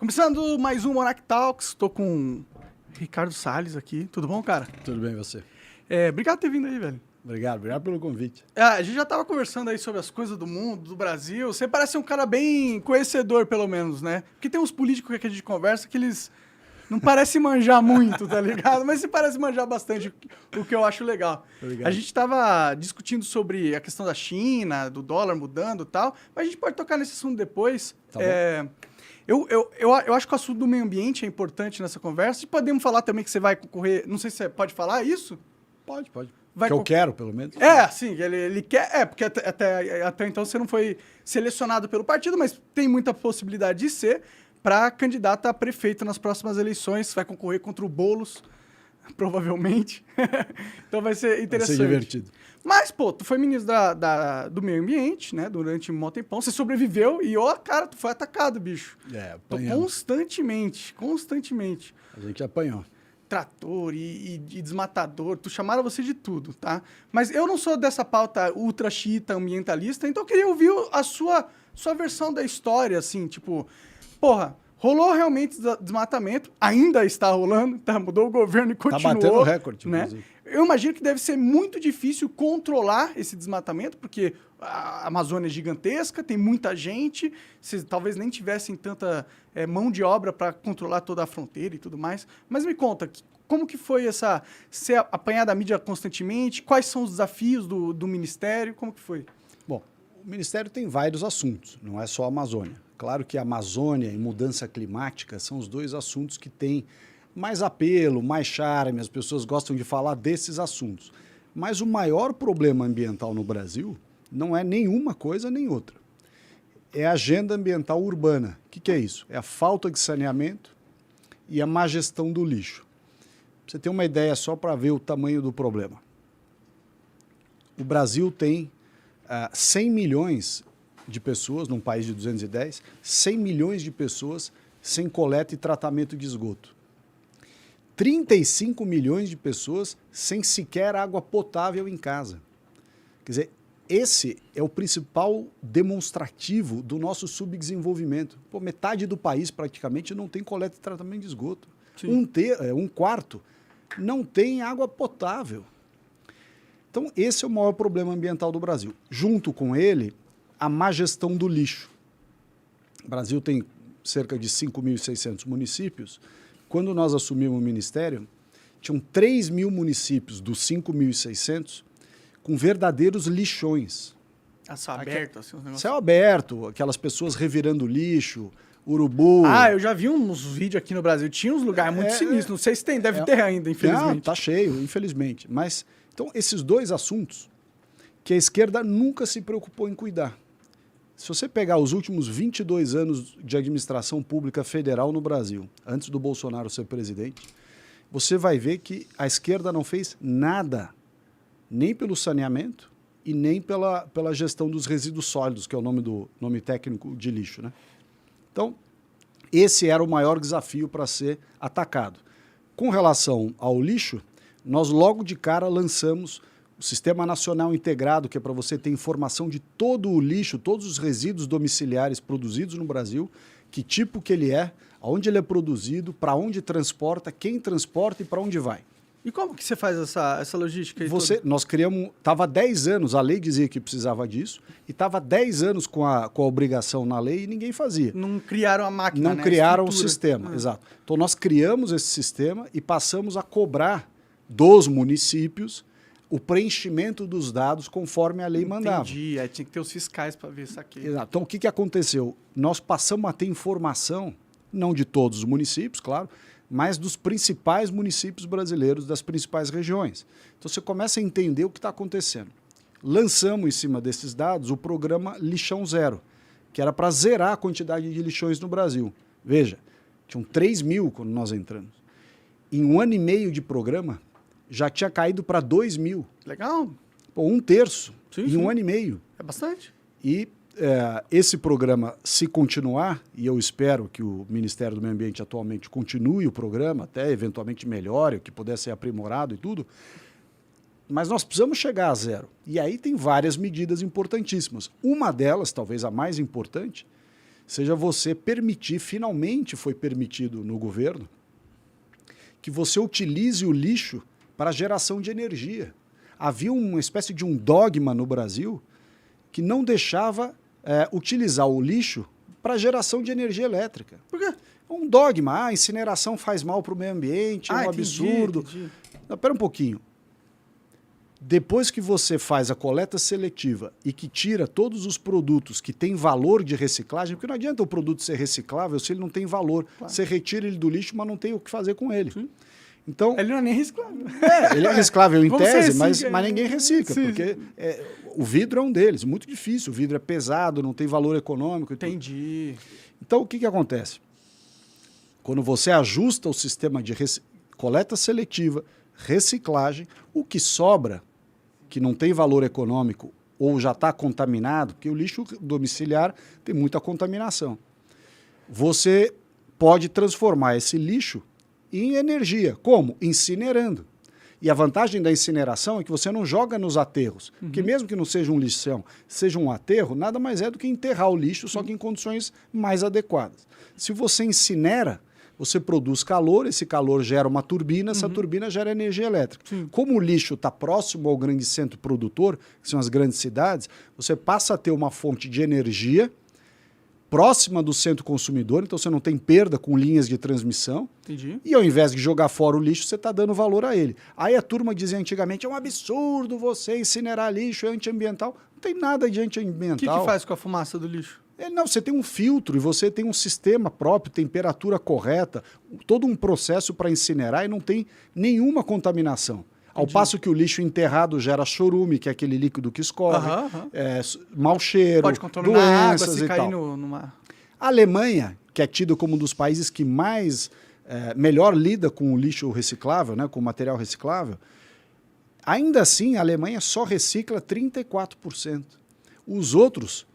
Começando mais um Monarch Talks, estou com o Ricardo Salles aqui. Tudo bom, cara? Tudo bem, e você? Obrigado por ter vindo aí, velho. Obrigado pelo convite. A gente já tava conversando aí sobre as coisas do mundo, do Brasil. Você parece um cara bem conhecedor, pelo menos, né? Porque tem uns políticos que a gente conversa que eles não parecem manjar muito, tá ligado? Mas você parece manjar bastante, o que eu acho legal. Obrigado. A gente tava discutindo sobre a questão da China, do dólar mudando e tal, mas a gente pode tocar nesse assunto depois. Tá bom. Eu acho que o assunto do meio ambiente é importante nessa conversa. E podemos falar também que você vai concorrer... Não sei se você pode falar isso? Pode. Vai que eu quero, pelo menos. Sim, ele quer... porque até então você não foi selecionado pelo partido, mas tem muita possibilidade de ser para candidato a prefeito nas próximas eleições. Vai concorrer contra o Boulos, provavelmente. Então vai ser interessante. Vai ser divertido. Mas, pô, tu foi ministro do meio ambiente, né? Durante um bom tempão. Você sobreviveu e, cara, tu foi atacado, bicho. Apanhamos. Constantemente. A gente apanhou. Trator e desmatador, chamaram você de tudo, tá? Mas eu não sou dessa pauta ultra xiita ambientalista, então eu queria ouvir a sua versão da história, assim, tipo, porra, rolou realmente desmatamento, ainda está rolando, tá? Mudou o governo e continuou. Tá batendo recorde, né? inclusive. Eu imagino que deve ser muito difícil controlar esse desmatamento, porque a Amazônia é gigantesca, tem muita gente, vocês talvez nem tivessem tanta mão de obra para controlar toda a fronteira e tudo mais. Mas me conta, como que foi ser apanhado da mídia constantemente? Quais são os desafios do Ministério? Como que foi? Bom, o Ministério tem vários assuntos, não é só a Amazônia. Claro que a Amazônia e mudança climática são os dois assuntos que têm mais apelo, mais charme, as pessoas gostam de falar desses assuntos. Mas o maior problema ambiental no Brasil não é nenhuma coisa nem outra. É a agenda ambiental urbana. O que é isso? É a falta de saneamento e a má gestão do lixo. Pra você ter uma ideia só para ver o tamanho do problema. O Brasil tem 100 milhões de pessoas, num país de 210, 100 milhões de pessoas sem coleta e tratamento de esgoto. 35 milhões de pessoas sem sequer água potável em casa. Quer dizer, esse é o principal demonstrativo do nosso subdesenvolvimento. Pô, metade do país praticamente não tem coleta e tratamento de esgoto. Um quarto não tem água potável. Então, esse é o maior problema ambiental do Brasil. Junto com ele, a má gestão do lixo. O Brasil tem cerca de 5.600 municípios. Quando nós assumimos o Ministério, tinham 3 mil municípios dos 5.600 com verdadeiros lixões. Céu aberto, assim, os negócios. Céu aberto, aquelas pessoas revirando lixo, urubu. Eu já vi uns vídeos aqui no Brasil. Tinha uns lugares muito sinistros. Não sei se tem, deve ter ainda, infelizmente. Tá cheio, infelizmente. Mas, então, esses dois assuntos que a esquerda nunca se preocupou em cuidar. Se você pegar os últimos 22 anos de administração pública federal no Brasil, antes do Bolsonaro ser presidente, você vai ver que a esquerda não fez nada, nem pelo saneamento e nem pela gestão dos resíduos sólidos, que é o nome técnico de lixo, né? Então, esse era o maior desafio para ser atacado. Com relação ao lixo, nós logo de cara lançamos o Sistema Nacional Integrado, que é para você ter informação de todo o lixo, todos os resíduos domiciliares produzidos no Brasil, que tipo que ele é, aonde ele é produzido, para onde transporta, quem transporta e para onde vai. E como que você faz essa logística aí? Nós criamos, estava há 10 anos, a lei dizia que precisava disso, e estava há 10 anos com a obrigação na lei e ninguém fazia. Não criaram a máquina, Não né? criaram o sistema, exato. Então nós criamos esse sistema e passamos a cobrar dos municípios o preenchimento dos dados conforme a lei mandava. Entendi, aí tinha que ter os fiscais para ver isso aqui. Exato. Então, o que aconteceu? Nós passamos a ter informação, não de todos os municípios, claro, mas dos principais municípios brasileiros, das principais regiões. Então, você começa a entender o que está acontecendo. Lançamos, em cima desses dados, o programa Lixão Zero, que era para zerar a quantidade de lixões no Brasil. Veja, tinham 3 mil quando nós entramos. Em 1 ano e meio de programa, já tinha caído para 2 mil. Legal. Pô, 1/3 em 1 sim. ano e meio. É bastante. E esse programa, se continuar, e eu espero que o Ministério do Meio Ambiente atualmente continue o programa, até eventualmente melhore, que pudesse ser aprimorado e tudo, mas nós precisamos chegar a zero. E aí tem várias medidas importantíssimas. Uma delas, talvez a mais importante, seja você permitir, finalmente foi permitido no governo, que você utilize o lixo para geração de energia. Havia uma espécie de um dogma no Brasil que não deixava utilizar o lixo para geração de energia elétrica. Por quê? Um dogma, a incineração faz mal para o meio ambiente, é um absurdo. Entendi. Não, pera um pouquinho. Depois que você faz a coleta seletiva e que tira todos os produtos que têm valor de reciclagem, porque não adianta o produto ser reciclável se ele não tem valor. Claro. Você retira ele do lixo, mas não tem o que fazer com ele. Sim. Então, ele não é nem reciclável. Ele é reciclável em tese, mas recicla, ninguém recicla, sim, porque o vidro é um deles, muito difícil. O vidro é pesado, não tem valor econômico. Entendi. Então, o que acontece? Quando você ajusta o sistema de coleta seletiva, reciclagem, o que sobra, que não tem valor econômico ou já está contaminado, porque o lixo domiciliar tem muita contaminação, você pode transformar esse lixo em energia. Como? Incinerando. E a vantagem da incineração é que você não joga nos aterros. Porque mesmo que não seja um lixão, seja um aterro, nada mais é do que enterrar o lixo, só que em condições mais adequadas. Se você incinera, você produz calor, esse calor gera uma turbina, essa turbina gera energia elétrica. Sim. Como o lixo está próximo ao grande centro produtor, que são as grandes cidades, você passa a ter uma fonte de energia próxima do centro consumidor, então você não tem perda com linhas de transmissão. Entendi. E ao invés de jogar fora o lixo, você está dando valor a ele. Aí a turma dizia antigamente, é um absurdo você incinerar lixo, é antiambiental. Não tem nada de antiambiental. O que faz com a fumaça do lixo? Não, você tem um filtro e você tem um sistema próprio, temperatura correta, todo um processo para incinerar e não tem nenhuma contaminação. Ao passo que o lixo enterrado gera chorume, que é aquele líquido que escorre, mau cheiro, pode contaminar a água doenças se e cair tal. no mar. A Alemanha, que é tido como um dos países que melhor lida com o lixo reciclável, né, com o material reciclável, ainda assim a Alemanha só recicla 34%. Os outros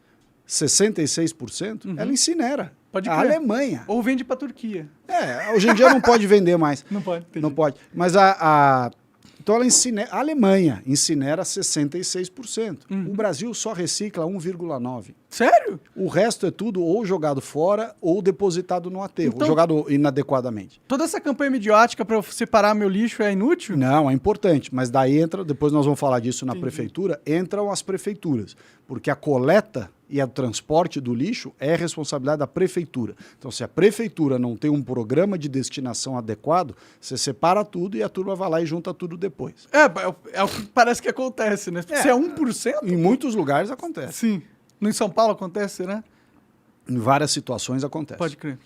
66%, ela incinera. Pode a crer. Alemanha. Ou vende para a Turquia. Hoje em dia não pode vender mais. Não pode. Entendi. Não pode. Mas então ela a Alemanha incinera 66%. O Brasil só recicla 1,9%. Sério? O resto é tudo ou jogado fora ou depositado no aterro, Então, jogado inadequadamente. Toda essa campanha midiática para separar meu lixo é inútil? Não, é importante, mas daí depois nós vamos falar disso na prefeitura, entram as prefeituras, porque a coleta e o transporte do lixo é responsabilidade da prefeitura. Então, se a prefeitura não tem um programa de destinação adequado, você separa tudo e a turma vai lá e junta tudo depois. É o que parece que acontece, né? Se é 1%? Em muitos lugares acontece. Sim. No em São Paulo acontece, né? Em várias situações acontece. Pode crer.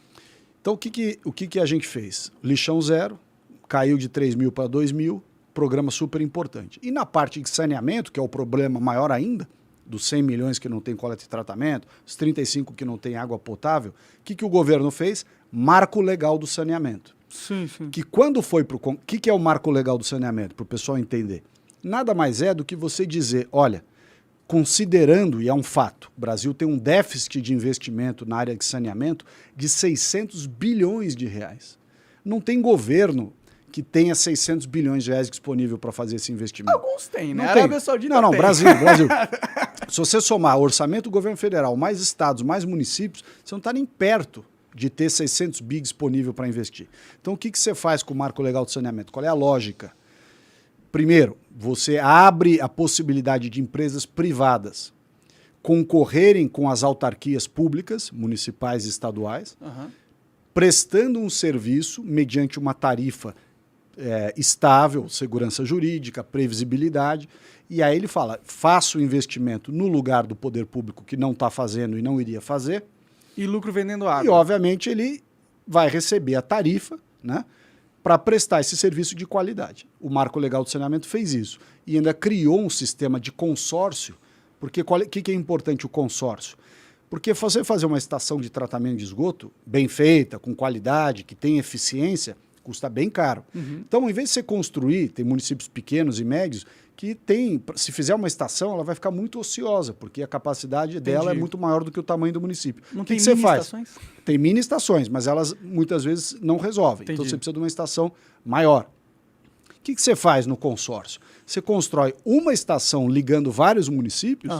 Então, o que a gente fez? Lixão zero, caiu de 3 mil para 2 mil, programa super importante. E na parte de saneamento, que é o problema maior ainda, dos 100 milhões que não tem coleta e tratamento, os 35 que não tem água potável, o que o governo fez? Marco legal do saneamento. Sim, sim. Que quando foi para o que é o marco legal do saneamento, para o pessoal entender? Nada mais é do que você dizer, olha, considerando, e é um fato, o Brasil tem um déficit de investimento na área de saneamento de 600 bilhões de reais. Não tem governo que tenha 600 bilhões de reais disponível para fazer esse investimento. Alguns têm, né? Não A Arábia Saudita não, tem. Brasil. Se você somar orçamento do governo federal, mais estados, mais municípios, você não está nem perto de ter 600 bi disponível para investir. Então, o que você faz com o marco legal de saneamento? Qual é a lógica? Primeiro, você abre a possibilidade de empresas privadas concorrerem com as autarquias públicas, municipais e estaduais, prestando um serviço mediante uma tarifa estável, segurança jurídica, previsibilidade, e aí ele fala, faça o investimento no lugar do poder público que não está fazendo e não iria fazer. E lucro vendendo água. E, obviamente, ele vai receber a tarifa, né, para prestar esse serviço de qualidade. O Marco Legal do Saneamento fez isso. E ainda criou um sistema de consórcio, porque o que é importante o consórcio? Porque você fazer uma estação de tratamento de esgoto bem feita, com qualidade, que tem eficiência, custa bem caro. Então, ao invés de você construir, tem municípios pequenos e médios que se fizer uma estação, ela vai ficar muito ociosa, porque a capacidade dela é muito maior do que o tamanho do município. Não o que tem você mini faz? estações? Tem mini estações, mas elas muitas vezes não resolvem. Então você precisa de uma estação maior. O que você faz no consórcio? Você constrói uma estação ligando vários municípios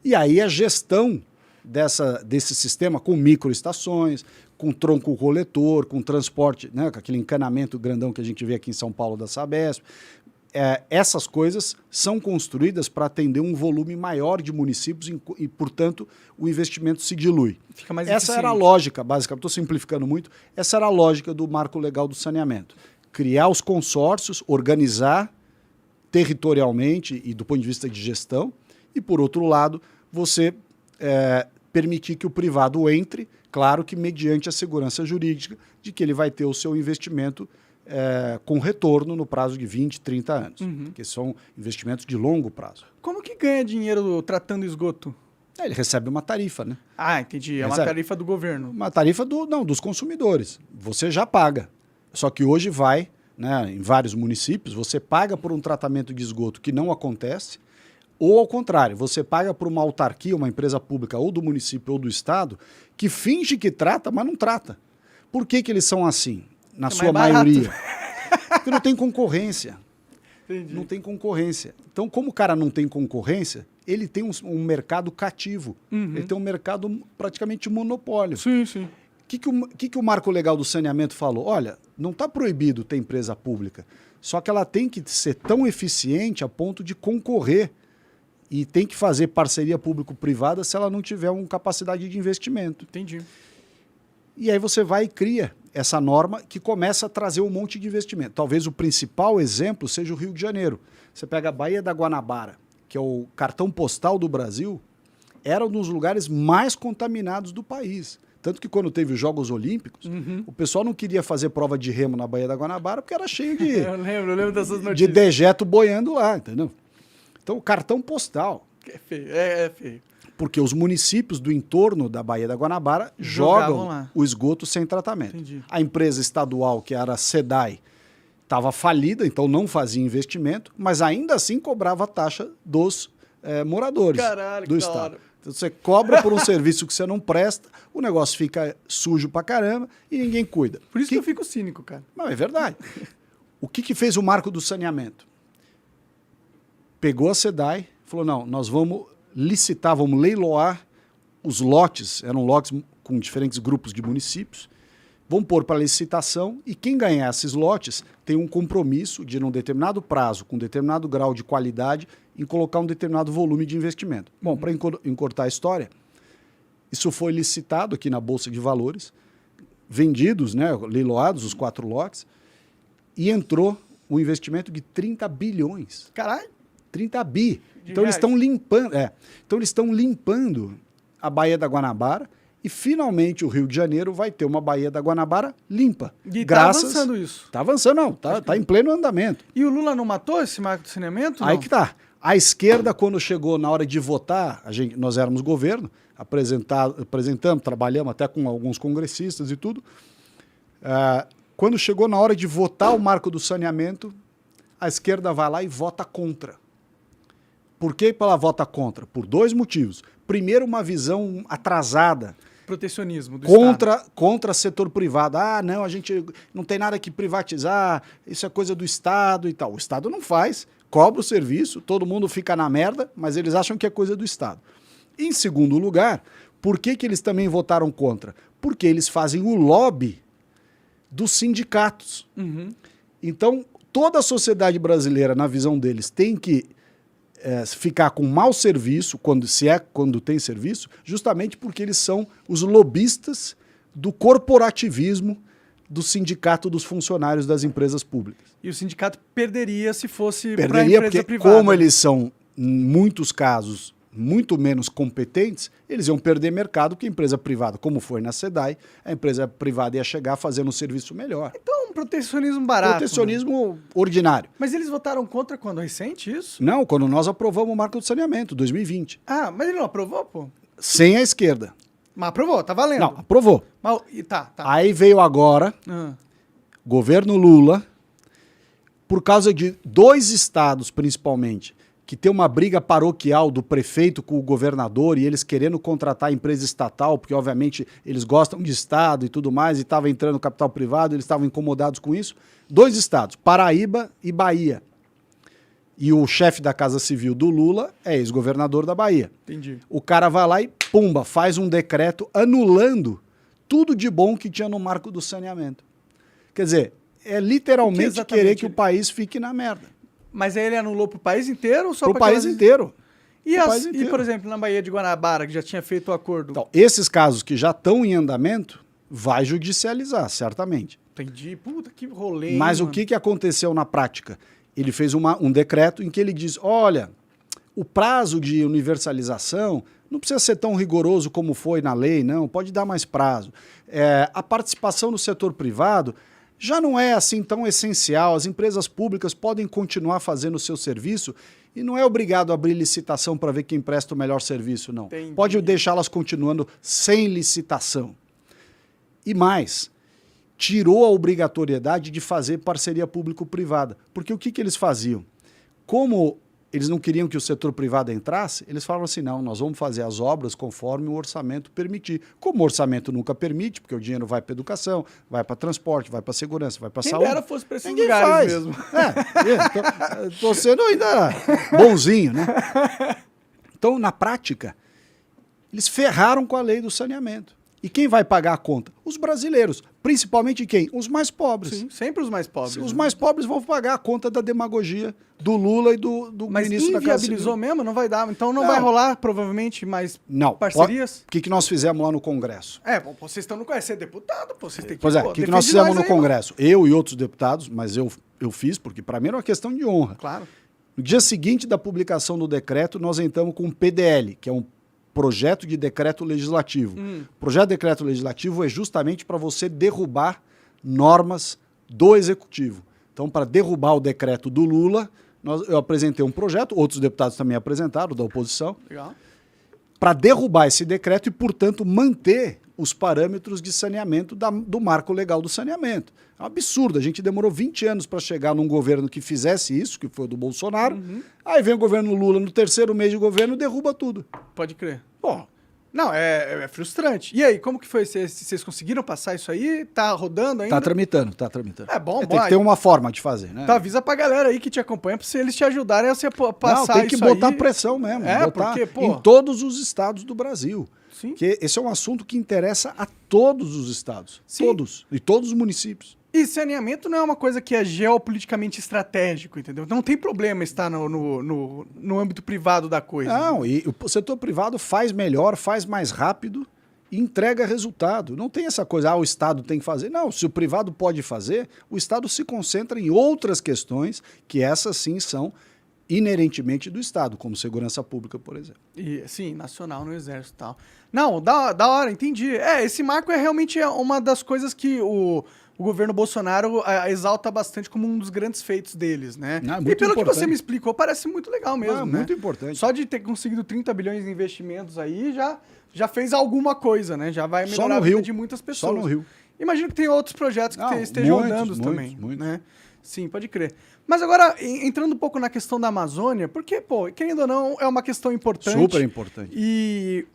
e aí a gestão desse sistema com microestações, com tronco coletor, com transporte, né, com aquele encanamento grandão que a gente vê aqui em São Paulo da Sabesp. Essas coisas são construídas para atender um volume maior de municípios e, portanto, o investimento se dilui. Fica mais Essa era a eficiente. lógica, basicamente, estou simplificando muito, essa era a lógica do marco legal do saneamento. Criar os consórcios, organizar territorialmente e do ponto de vista de gestão, e, por outro lado, você permitir que o privado entre, claro que mediante a segurança jurídica de que ele vai ter o seu investimento com retorno no prazo de 20, 30 anos, porque são investimentos de longo prazo. Como que ganha dinheiro tratando esgoto? Ele recebe uma tarifa, né? Ah, entendi. É uma Recebe. tarifa do governo. Uma tarifa dos consumidores. Você já paga. Só que hoje vai, né, em vários municípios, você paga por um tratamento de esgoto que não acontece, ou ao contrário, você paga por uma autarquia, uma empresa pública, ou do município ou do estado, que finge que trata, mas não trata. Por que eles são assim? Na sua maioria. Porque não tem concorrência. Entendi. Não tem concorrência. Então, como o cara não tem concorrência, ele tem um mercado cativo. Ele tem um mercado praticamente monopólio. Sim, sim. O que o Marco Legal do Saneamento falou? Olha, não está proibido ter empresa pública, só que ela tem que ser tão eficiente a ponto de concorrer e tem que fazer parceria público-privada se ela não tiver uma capacidade de investimento. Entendi. E aí você vai e cria essa norma que começa a trazer um monte de investimento. Talvez o principal exemplo seja o Rio de Janeiro. Você pega a Baía da Guanabara, que é o cartão postal do Brasil, era um dos lugares mais contaminados do país. Tanto que quando teve os Jogos Olímpicos, o pessoal não queria fazer prova de remo na Baía da Guanabara porque era cheio de, Eu lembro dessas de notícias. dejeto boiando lá, entendeu? Então, o cartão postal. É feio, é feio. Porque os municípios do entorno da Baía da Guanabara Jogavam jogam lá. o esgoto sem tratamento. Entendi. A empresa estadual, que era a SEDAI, estava falida, então não fazia investimento, mas ainda assim cobrava a taxa dos moradores Caralho, do que da estado. hora. Então, você cobra por um serviço que você não presta, o negócio fica sujo pra caramba e ninguém cuida. Por isso que eu fico cínico, cara. Não, é verdade. O que fez o marco do saneamento? Pegou a SEDAI, falou, não, nós vamos licitar, vamos leiloar os lotes, eram lotes com diferentes grupos de municípios, vamos pôr para licitação e quem ganhar esses lotes tem um compromisso de, num determinado prazo, com um determinado grau de qualidade, em colocar um determinado volume de investimento. Bom, para encurtar a história, isso foi licitado aqui na Bolsa de Valores, vendidos, né, leiloados os 4 lotes, e entrou um investimento de 30 bilhões. Caralho. 30 bi. De Então eles reais. estão limpando, então eles estão limpando a Baía da Guanabara e finalmente o Rio de Janeiro vai ter uma Baía da Guanabara limpa. E tá avançando isso. Tá avançando, não, tá em pleno andamento. E o Lula não matou esse marco do saneamento? Aí não? que tá. A esquerda, quando chegou na hora de votar, nós éramos governo, apresentamos, trabalhamos até com alguns congressistas e tudo. Quando chegou na hora de votar o marco do saneamento, a esquerda vai lá e vota contra. Por que ela vota contra? Por 2 motivos. Primeiro, uma visão atrasada Protecionismo do Estado. contra setor privado. Ah, não, a gente não tem nada que privatizar, isso é coisa do Estado e tal. O Estado não faz, cobra o serviço, todo mundo fica na merda, mas eles acham que é coisa do Estado. Em segundo lugar, por que eles também votaram contra? Porque eles fazem o lobby dos sindicatos. Então, toda a sociedade brasileira, na visão deles, tem que ficar com mau serviço, quando tem serviço, justamente porque eles são os lobistas do corporativismo do sindicato dos funcionários das empresas públicas. E o sindicato perderia se fosse para a Perderia empresa porque, privada. como eles são, em muitos casos, muito menos competentes, eles iam perder mercado que a empresa privada, como foi na SEDAI, a empresa privada ia chegar fazendo um serviço melhor. Então, um protecionismo barato. Protecionismo ordinário. Mas eles votaram contra quando? Recente isso? Não, quando nós aprovamos o marco do saneamento, 2020. Ah, mas ele não aprovou, pô? Sem a esquerda. Mas aprovou, tá valendo. Não, aprovou. Mas, tá. Aí veio agora, governo Lula, por causa de 2 estados, principalmente, que tem uma briga paroquial do prefeito com o governador e eles querendo contratar a empresa estatal, porque, obviamente, eles gostam de Estado e tudo mais, e estava entrando capital privado, eles estavam incomodados com isso. 2 estados, Paraíba e Bahia. E o chefe da Casa Civil do Lula é ex-governador da Bahia. Entendi. O cara vai lá e pumba, faz um decreto anulando tudo de bom que tinha no marco do saneamento. Quer dizer, é literalmente querer que o país fique na merda. Mas aí ele anulou pro país inteiro ou só pro país inteiro? E, por exemplo, na Baía de Guanabara, que já tinha feito o acordo? Então, esses casos que já estão em andamento, vai judicializar, certamente. Entendi. Puta, que rolê. Mas mano. o que aconteceu na prática? Ele fez um decreto em que ele diz, olha, o prazo de universalização não precisa ser tão rigoroso como foi na lei, não, pode dar mais prazo. A participação do setor privado já não é assim tão essencial, as empresas públicas podem continuar fazendo o seu serviço e não é obrigado a abrir licitação para ver quem presta o melhor serviço, não. Entendi. Pode deixá-las continuando sem licitação. E mais, tirou a obrigatoriedade de fazer parceria público-privada. Porque o que eles faziam? Como eles não queriam que o setor privado entrasse, eles falavam assim, não, nós vamos fazer as obras conforme o orçamento permitir. Como o orçamento nunca permite, porque o dinheiro vai para educação, vai para transporte, vai para segurança, vai para saúde. Quem dera fosse para esses Ninguém lugares faz. mesmo. Tô sendo ainda bonzinho, né? Então, na prática, eles ferraram com a lei do saneamento. E quem vai pagar a conta? Os brasileiros. Principalmente quem? Os mais pobres. Sim, sempre os mais pobres. Os mais pobres vão pagar a conta da demagogia do Lula e do Mas ministro da Casa Civil. inviabilizou mesmo? Não vai dar. Então não vai rolar, provavelmente, mais parcerias? O que nós fizemos lá no Congresso? Vocês estão no Congresso, você é deputado, pô, vocês têm que... Pois o que nós fizemos no Congresso? Eu e outros deputados, mas eu fiz, porque para mim era uma questão de honra. Claro. No dia seguinte da publicação do decreto, nós entramos com um PDL, que é um projeto de decreto legislativo. O projeto de decreto legislativo é justamente para você derrubar normas do Executivo. Então, para derrubar o decreto do Lula, eu apresentei um projeto, outros deputados também apresentaram, da oposição, para derrubar esse decreto e, portanto, manter os parâmetros de saneamento do marco legal do saneamento. É um absurdo, a gente demorou 20 anos para chegar num governo que fizesse isso, que foi o do Bolsonaro, aí vem o governo Lula no terceiro mês de governo e derruba tudo. Pode crer. Bom, não, é frustrante. E aí, como que foi? Vocês conseguiram passar isso aí? Tá rodando ainda? Tá tramitando, tá tramitando. É bom, Tem que ter uma forma de fazer, né? Então avisa pra galera aí que te acompanha, pra eles te ajudarem a você passar isso aí. Tem que botar pressão mesmo. Porque, pô... Em todos os estados do Brasil. Sim. Porque esse é um assunto que interessa a todos os estados. Sim. Todos. E todos os municípios. E saneamento não é uma coisa que é geopoliticamente estratégico, entendeu? Não tem problema estar no âmbito privado da coisa. Não, e o setor privado faz melhor, faz mais rápido e entrega resultado. Não tem essa coisa, o Estado tem que fazer. Não, se o privado pode fazer, o Estado se concentra em outras questões que essas sim são inerentemente do Estado, como segurança pública, por exemplo. E, sim, nacional, no Exército e tal. Não, da hora, entendi. Esse marco é realmente uma das coisas que o governo Bolsonaro exalta bastante como um dos grandes feitos deles, né? E pelo que você me explicou, parece muito legal mesmo, né? Muito importante. Só de ter conseguido 30 bilhões de investimentos aí, já fez alguma coisa, né? Já vai melhorar a vida de muitas pessoas. Só no Rio. Imagino que tem outros projetos que estejam andando também, muitos. Né? Sim, pode crer. Mas agora, entrando um pouco na questão da Amazônia, porque, pô, querendo ou não, é uma questão importante. Super importante. E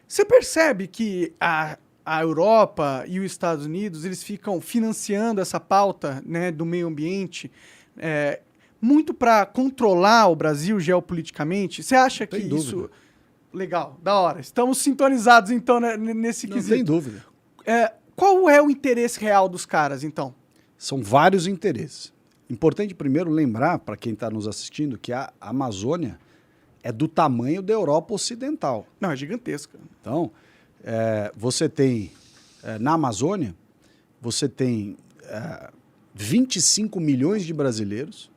você percebe que a Europa e os Estados Unidos, eles ficam financiando essa pauta, né, do meio ambiente muito para controlar o Brasil geopoliticamente? Você acha que isso... Legal, da hora. Estamos sintonizados, então, né, nesse quesito. Não tem dúvida. Qual é o interesse real dos caras, então? São vários interesses. Importante primeiro lembrar, para quem está nos assistindo, que a Amazônia é do tamanho da Europa Ocidental. Não, é gigantesca. Então, você tem, na Amazônia, você tem 25 milhões de brasileiros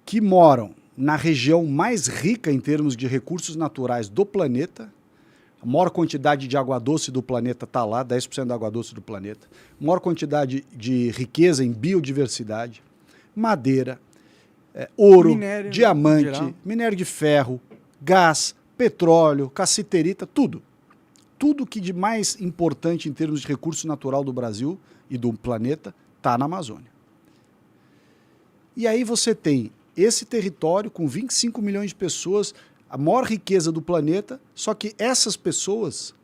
que moram na região mais rica em termos de recursos naturais do planeta. A maior quantidade de água doce do planeta está lá, 10% da água doce do planeta. A maior quantidade de riqueza em biodiversidade, madeira, ouro, minério, diamante, minério de ferro, gás, petróleo, cassiterita, tudo. Tudo que de mais importante em termos de recurso natural do Brasil e do planeta está na Amazônia. E aí você tem esse território com 25 milhões de pessoas, a maior riqueza do planeta, só que essas pessoas,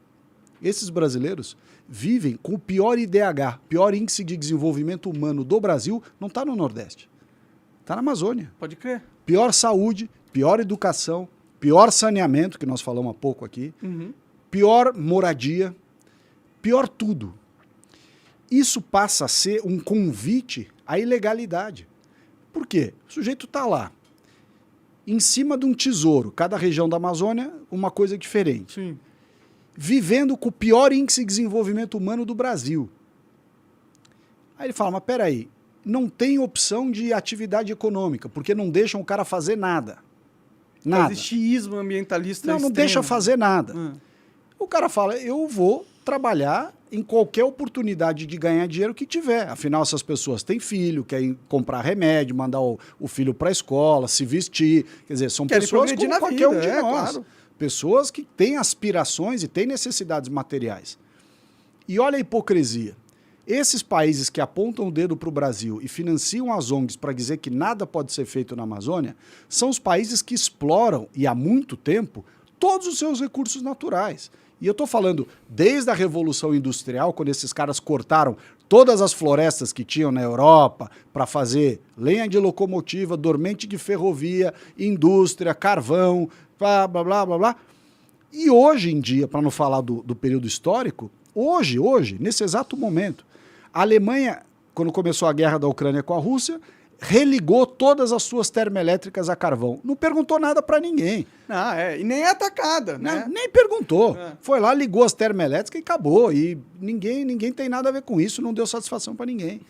esses brasileiros, vivem com o pior IDH, pior índice de desenvolvimento humano do Brasil, não está no Nordeste, está na Amazônia. Pode crer. Pior saúde, pior educação, pior saneamento, que nós falamos há pouco aqui, pior moradia, pior tudo. Isso passa a ser um convite à ilegalidade. Por quê? O sujeito está lá, em cima de um tesouro, cada região da Amazônia, uma coisa diferente. Sim. Vivendo com o pior índice de desenvolvimento humano do Brasil. Aí ele fala, mas peraí, não tem opção de atividade econômica, porque não deixam o cara fazer nada. Nada. Existe ismo ambientalista Não extremo. deixa fazer nada. O cara fala, eu vou trabalhar em qualquer oportunidade de ganhar dinheiro que tiver. Afinal, essas pessoas têm filho, querem comprar remédio, mandar o filho para a escola, se vestir. Quer dizer, são Querem pessoas como qualquer um de vida, nós. claro. Pessoas que têm aspirações e têm necessidades materiais. E olha a hipocrisia. Esses países que apontam o dedo para o Brasil e financiam as ONGs para dizer que nada pode ser feito na Amazônia, são os países que exploram, e há muito tempo, todos os seus recursos naturais. E eu estou falando desde a Revolução Industrial, quando esses caras cortaram todas as florestas que tinham na Europa para fazer lenha de locomotiva, dormente de ferrovia, indústria, carvão, blá, blá, blá, blá, blá. E hoje em dia, para não falar do período histórico, hoje, nesse exato momento, a Alemanha, quando começou a guerra da Ucrânia com a Rússia, religou todas as suas termoelétricas a carvão. Não perguntou nada para ninguém. E nem é atacada, né? Nem perguntou. Foi lá, ligou as termoelétricas e acabou. E ninguém tem nada a ver com isso, não deu satisfação para ninguém.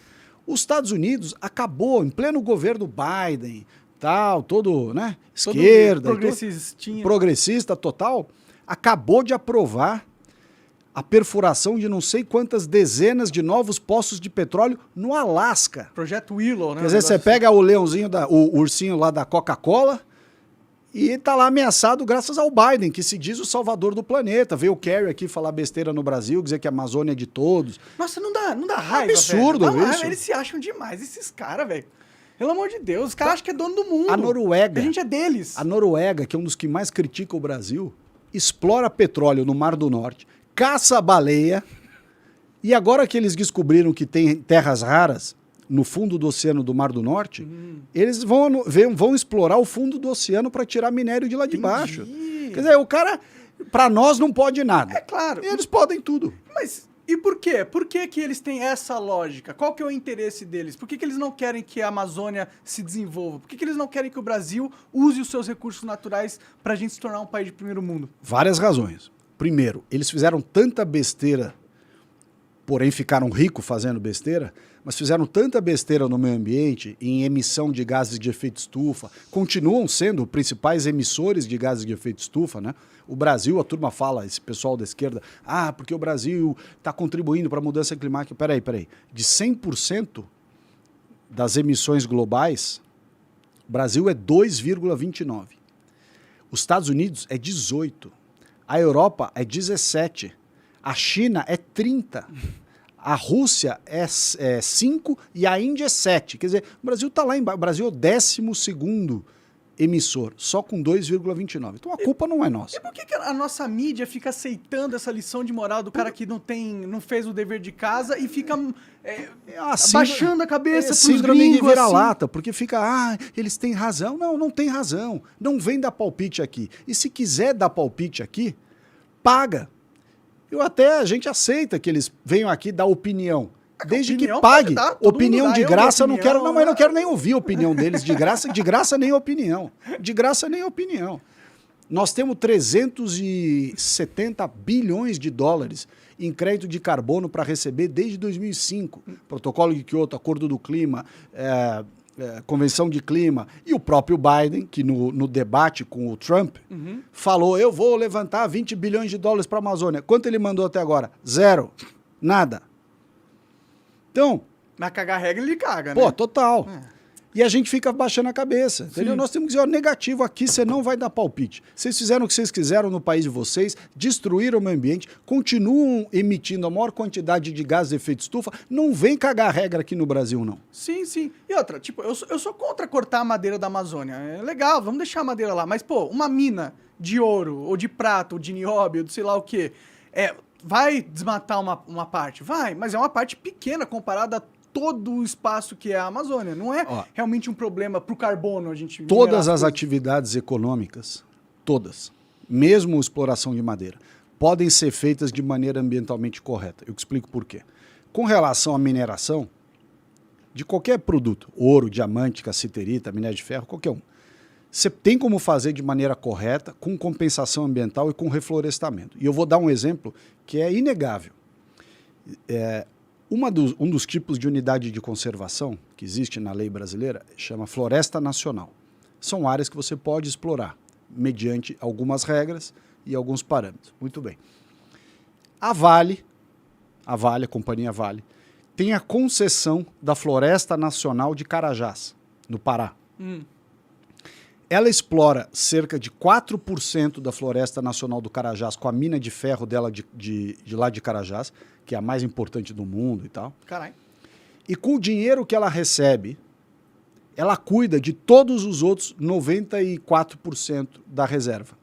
Os Estados Unidos acabou, em pleno governo Biden, tal, todo, né, esquerda, progressista total, acabou de aprovar a perfuração de não sei quantas dezenas de novos poços de petróleo no Alasca. Projeto Willow, né? Quer dizer, você pega o leãozinho, o ursinho lá da Coca-Cola e tá lá ameaçado graças ao Biden, que se diz o salvador do planeta. Veio o Kerry aqui falar besteira no Brasil, dizer que a Amazônia é de todos. Nossa, não dá raiva, absurdo velho. Dá isso. raiva, eles se acham demais, esses caras, velho. Pelo amor de Deus, os caras acham que é dono do mundo. A Noruega. A gente é deles. A Noruega, que é um dos que mais critica o Brasil, explora petróleo no Mar do Norte, caça a baleia, e agora que eles descobriram que tem terras raras no fundo do oceano do Mar do Norte, eles vão explorar o fundo do oceano para tirar minério de lá de baixo. Quer dizer, o cara, para nós não pode nada. É claro. Eles podem tudo. Mas e por quê? Por que eles têm essa lógica? Qual que é o interesse deles? Por que eles não querem que a Amazônia se desenvolva? Por que eles não querem que o Brasil use os seus recursos naturais para a gente se tornar um país de primeiro mundo? Várias razões. Primeiro, eles fizeram tanta besteira, porém ficaram ricos fazendo besteira, mas fizeram tanta besteira no meio ambiente, em emissão de gases de efeito estufa, continuam sendo principais emissores de gases de efeito estufa, né? O Brasil, a turma fala, esse pessoal da esquerda, porque o Brasil está contribuindo para a mudança climática. Peraí. De 100% das emissões globais, o Brasil é 2,29%. Os Estados Unidos é 18%. A Europa é 17%, a China é 30%, a Rússia é 5% e a Índia é 7%. Quer dizer, o Brasil está lá embaixo, o Brasil é o 12º emissor, só com 2,29%. Então a culpa não é nossa. E por que a nossa mídia fica aceitando essa lição de moral do cara que não fez o dever de casa e fica baixando a cabeça pros síndrome gringos, de vira-lata, porque fica, eles têm razão. Não tem razão. Não vem dar palpite aqui. E se quiser dar palpite aqui, paga. A gente aceita que eles venham aqui dar opinião. Desde que pague. Opinião de graça, eu não quero, mas eu não quero nem ouvir a opinião deles de graça nem opinião. De graça nem opinião. Nós temos 370 bilhões de dólares em crédito de carbono para receber desde 2005. Protocolo de Kyoto, Acordo do Clima, Convenção de Clima. E o próprio Biden, que no debate com o Trump, falou, eu vou levantar 20 bilhões de dólares para a Amazônia. Quanto ele mandou até agora? 0. Nada. Então... Na cagar regra, ele caga, né? Pô, total. E a gente fica baixando a cabeça, entendeu? Nós temos que dizer, negativo aqui, você não vai dar palpite. Vocês fizeram o que vocês quiseram no país de vocês, destruíram o meio ambiente, continuam emitindo a maior quantidade de gases de efeito estufa, não vem cagar regra aqui no Brasil, não. Sim. E outra, tipo, eu sou contra cortar a madeira da Amazônia. É legal, vamos deixar a madeira lá. Mas, pô, uma mina de ouro, ou de prata, ou de nióbio, ou de sei lá o quê, vai desmatar uma parte? Vai, mas é uma parte pequena comparada a todo o espaço que é a Amazônia. Não é realmente um problema para o carbono a gente... Todas as atividades econômicas todas, mesmo exploração de madeira, podem ser feitas de maneira ambientalmente correta. Eu explico por quê. Com relação à mineração, de qualquer produto, ouro, diamante, cassiterita, minério de ferro, qualquer um, você tem como fazer de maneira correta, com compensação ambiental e com reflorestamento. E eu vou dar um exemplo que é inegável. Um dos tipos de unidade de conservação que existe na lei brasileira chama Floresta Nacional. São áreas que você pode explorar, mediante algumas regras e alguns parâmetros. Muito bem. A Vale, a companhia Vale, tem a concessão da Floresta Nacional de Carajás, no Pará. Ela explora cerca de 4% da Floresta Nacional do Carajás com a mina de ferro dela de lá de Carajás, que é a mais importante do mundo e tal. Caralho. E com o dinheiro que ela recebe, ela cuida de todos os outros 94% da reserva.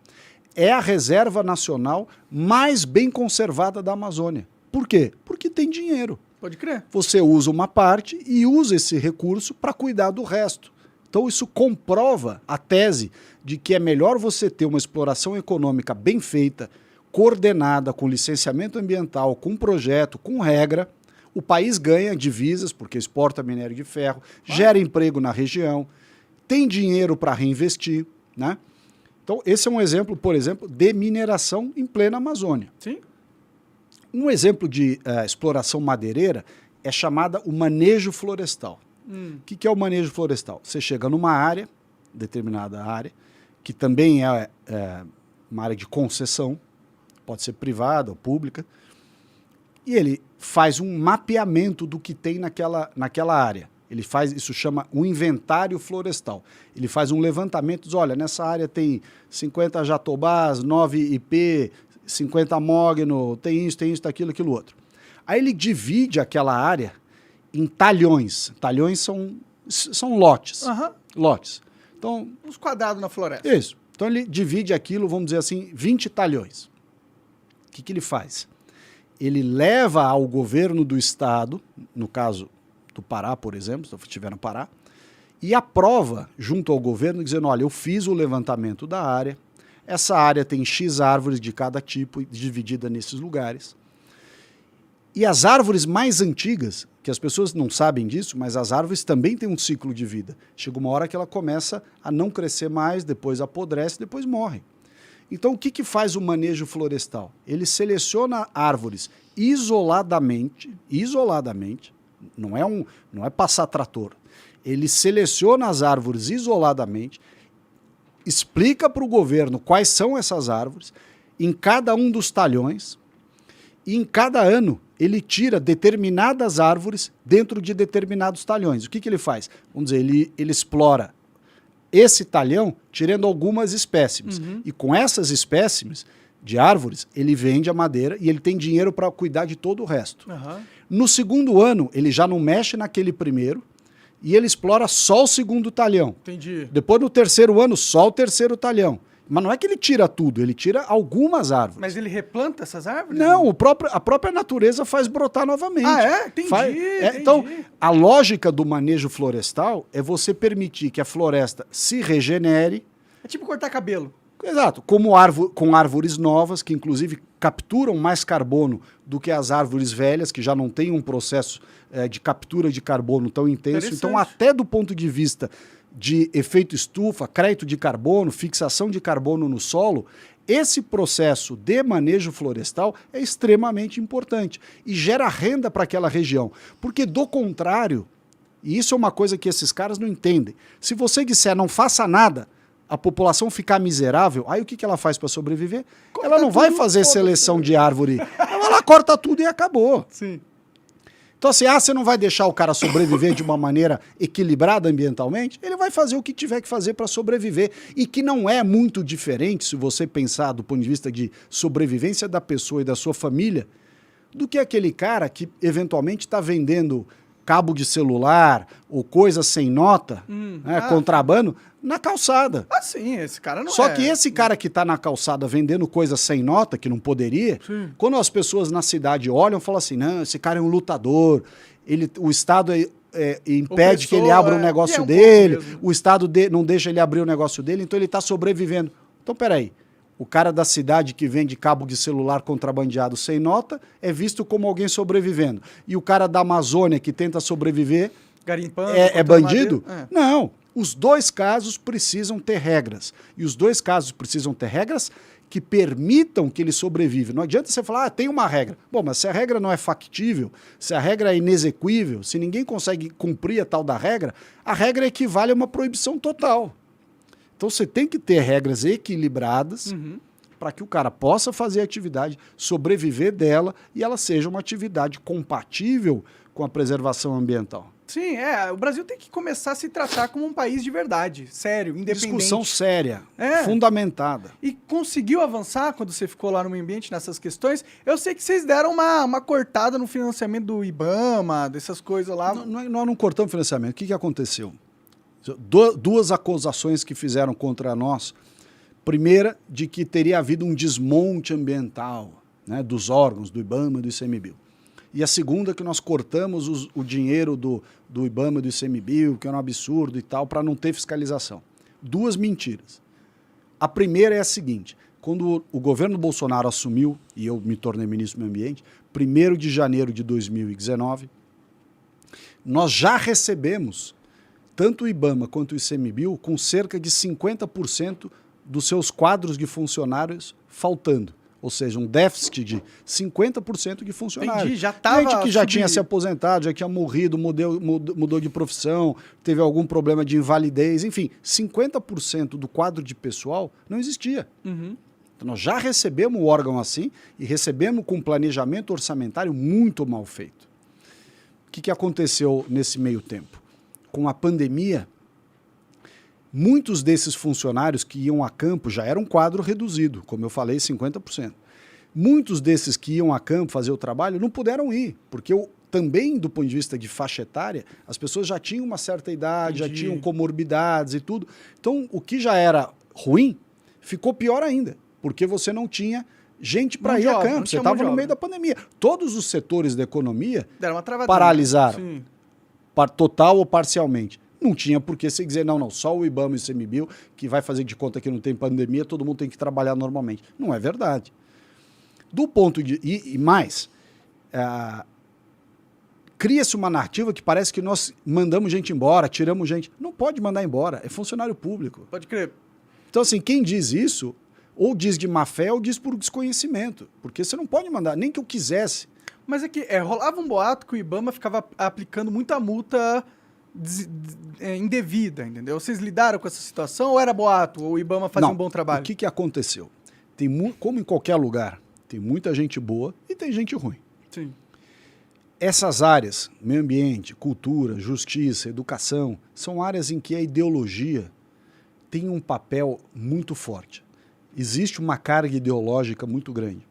É a reserva nacional mais bem conservada da Amazônia. Por quê? Porque tem dinheiro. Pode crer. Você usa uma parte e usa esse recurso para cuidar do resto. Então isso comprova a tese de que é melhor você ter uma exploração econômica bem feita, coordenada, com licenciamento ambiental, com projeto, com regra. O país ganha divisas, porque exporta minério de ferro, gera emprego na região, tem dinheiro para reinvestir, né? Então esse é um exemplo, por exemplo, de mineração em plena Amazônia. Sim. Um exemplo de exploração madeireira é chamada o manejo florestal. O que é o manejo florestal? Você chega numa área, determinada área, que também é uma área de concessão, pode ser privada ou pública, e ele faz um mapeamento do que tem naquela área. Ele faz, isso chama um inventário florestal. Ele faz um levantamento, diz, olha, nessa área tem 50 jatobás, 9 IP, 50 mogno, tem isso, aquilo outro. Aí ele divide aquela área em talhões. Talhões são lotes. Lotes. Então, uns quadrados na floresta. Isso. Então ele divide aquilo, vamos dizer assim, 20 talhões. O que ele faz? Ele leva ao governo do estado, no caso do Pará, por exemplo, se estiver no Pará, e aprova junto ao governo, dizendo, olha, eu fiz o levantamento da área, essa área tem X árvores de cada tipo, dividida nesses lugares. E as árvores mais antigas, que as pessoas não sabem disso, mas as árvores também têm um ciclo de vida. Chega uma hora que ela começa a não crescer mais, depois apodrece, depois morre. Então, o que faz o manejo florestal? Ele seleciona árvores isoladamente, não é passar trator. Ele seleciona as árvores isoladamente, explica para o governo quais são essas árvores, em cada um dos talhões, e em cada ano ele tira determinadas árvores dentro de determinados talhões. O que ele faz? Vamos dizer, ele explora esse talhão tirando algumas espécimes. E com essas espécimes de árvores, ele vende a madeira e ele tem dinheiro para cuidar de todo o resto. No segundo ano, ele já não mexe naquele primeiro, e ele explora só o segundo talhão. Entendi. Depois, no terceiro ano, só o terceiro talhão. Mas não é que ele tira tudo, ele tira algumas árvores. Mas ele replanta essas árvores? Não, a própria natureza faz brotar novamente. Ah, é? Entendi, entendi. Então, a lógica do manejo florestal é você permitir que a floresta se regenere. É tipo cortar cabelo. Exato, com árvores novas, que inclusive capturam mais carbono do que as árvores velhas, que já não têm um processo de captura de carbono tão intenso. Então, até do ponto de vista de efeito estufa, crédito de carbono, fixação de carbono no solo, esse processo de manejo florestal é extremamente importante e gera renda para aquela região. Porque, do contrário, e isso é uma coisa que esses caras não entendem, se você disser não faça nada, a população ficar miserável, aí o que ela faz para sobreviver? Ela não vai fazer seleção de árvore, ela corta tudo e acabou. Sim. Então assim, você não vai deixar o cara sobreviver de uma maneira equilibrada ambientalmente? Ele vai fazer o que tiver que fazer para sobreviver. E que não é muito diferente, se você pensar do ponto de vista de sobrevivência da pessoa e da sua família, do que aquele cara que eventualmente está vendendo cabo de celular ou coisa sem nota, contrabando, na calçada. Ah, sim, esse cara não Só que esse cara que está na calçada vendendo coisa sem nota, que não poderia, quando as pessoas na cidade olham, falam assim, não, esse cara é um lutador, o Estado impede que ele abra o negócio dele, o Estado não deixa ele abrir o negócio dele, então ele está sobrevivendo. Então, peraí, o cara da cidade que vende cabo de celular contrabandeado sem nota é visto como alguém sobrevivendo. E o cara da Amazônia que tenta sobreviver Garimpando, é bandido? madeira. Não. Os dois casos precisam ter regras. E os dois casos precisam ter regras que permitam que ele sobreviva. Não adianta você falar, tem uma regra. Bom, mas se a regra não é factível, se a regra é inexequível, se ninguém consegue cumprir a tal da regra, a regra equivale a uma proibição total. Então você tem que ter regras equilibradas para que o cara possa fazer a atividade, sobreviver dela e ela seja uma atividade compatível com a preservação ambiental. Sim, o Brasil tem que começar a se tratar como um país de verdade, sério, independente. Discussão séria, fundamentada. E conseguiu avançar quando você ficou lá no meio ambiente nessas questões? Eu sei que vocês deram uma cortada no financiamento do IBAMA, dessas coisas lá. Nós não cortamos financiamento. O que aconteceu? Duas acusações que fizeram contra nós. Primeira, de que teria havido um desmonte ambiental, né, dos órgãos, do IBAMA e do ICMBio. E a segunda, que nós cortamos o dinheiro do IBAMA e do ICMBio, que era um absurdo e tal, para não ter fiscalização. Duas mentiras. A primeira é a seguinte: quando o governo Bolsonaro assumiu, e eu me tornei ministro do Meio Ambiente, 1º de janeiro de 2019, nós já recebemos tanto o IBAMA quanto o ICMBio com cerca de 50% dos seus quadros de funcionários faltando. Ou seja, um déficit de 50% de funcionários. Entendi, já estava... Gente que já tinha se aposentado, já tinha morrido, mudou de profissão, teve algum problema de invalidez, enfim, 50% do quadro de pessoal não existia. Então, nós já recebemos um órgão assim e recebemos com um planejamento orçamentário muito mal feito. O que aconteceu nesse meio tempo? Com a pandemia, muitos desses funcionários que iam a campo já era um quadro reduzido, como eu falei, 50%. Muitos desses que iam a campo fazer o trabalho não puderam ir, porque também do ponto de vista de faixa etária, as pessoas já tinham uma certa idade, já tinham comorbidades e tudo. Então, o que já era ruim, ficou pior ainda, porque você não tinha gente para ir a campo, você estava no meio da pandemia. Todos os setores da economia paralisaram, total ou parcialmente. Não tinha por que você dizer, não, só o IBAMA e o ICMBio, que vai fazer de conta que não tem pandemia, todo mundo tem que trabalhar normalmente. Não é verdade. Do ponto de... E mais, cria-se uma narrativa que parece que nós mandamos gente embora, tiramos gente. Não pode mandar embora, é funcionário público. Pode crer. Então, assim, quem diz isso, ou diz de má fé, ou diz por desconhecimento. Porque você não pode mandar, nem que eu quisesse. Mas é que rolava um boato que o IBAMA ficava aplicando muita multa indevida, entendeu? Vocês lidaram com essa situação ou era boato? Ou o IBAMA fazia um bom trabalho? O que aconteceu? Como em qualquer lugar, tem muita gente boa e tem gente ruim. Sim. Essas áreas, meio ambiente, cultura, justiça, educação, são áreas em que a ideologia tem um papel muito forte. Existe uma carga ideológica muito grande.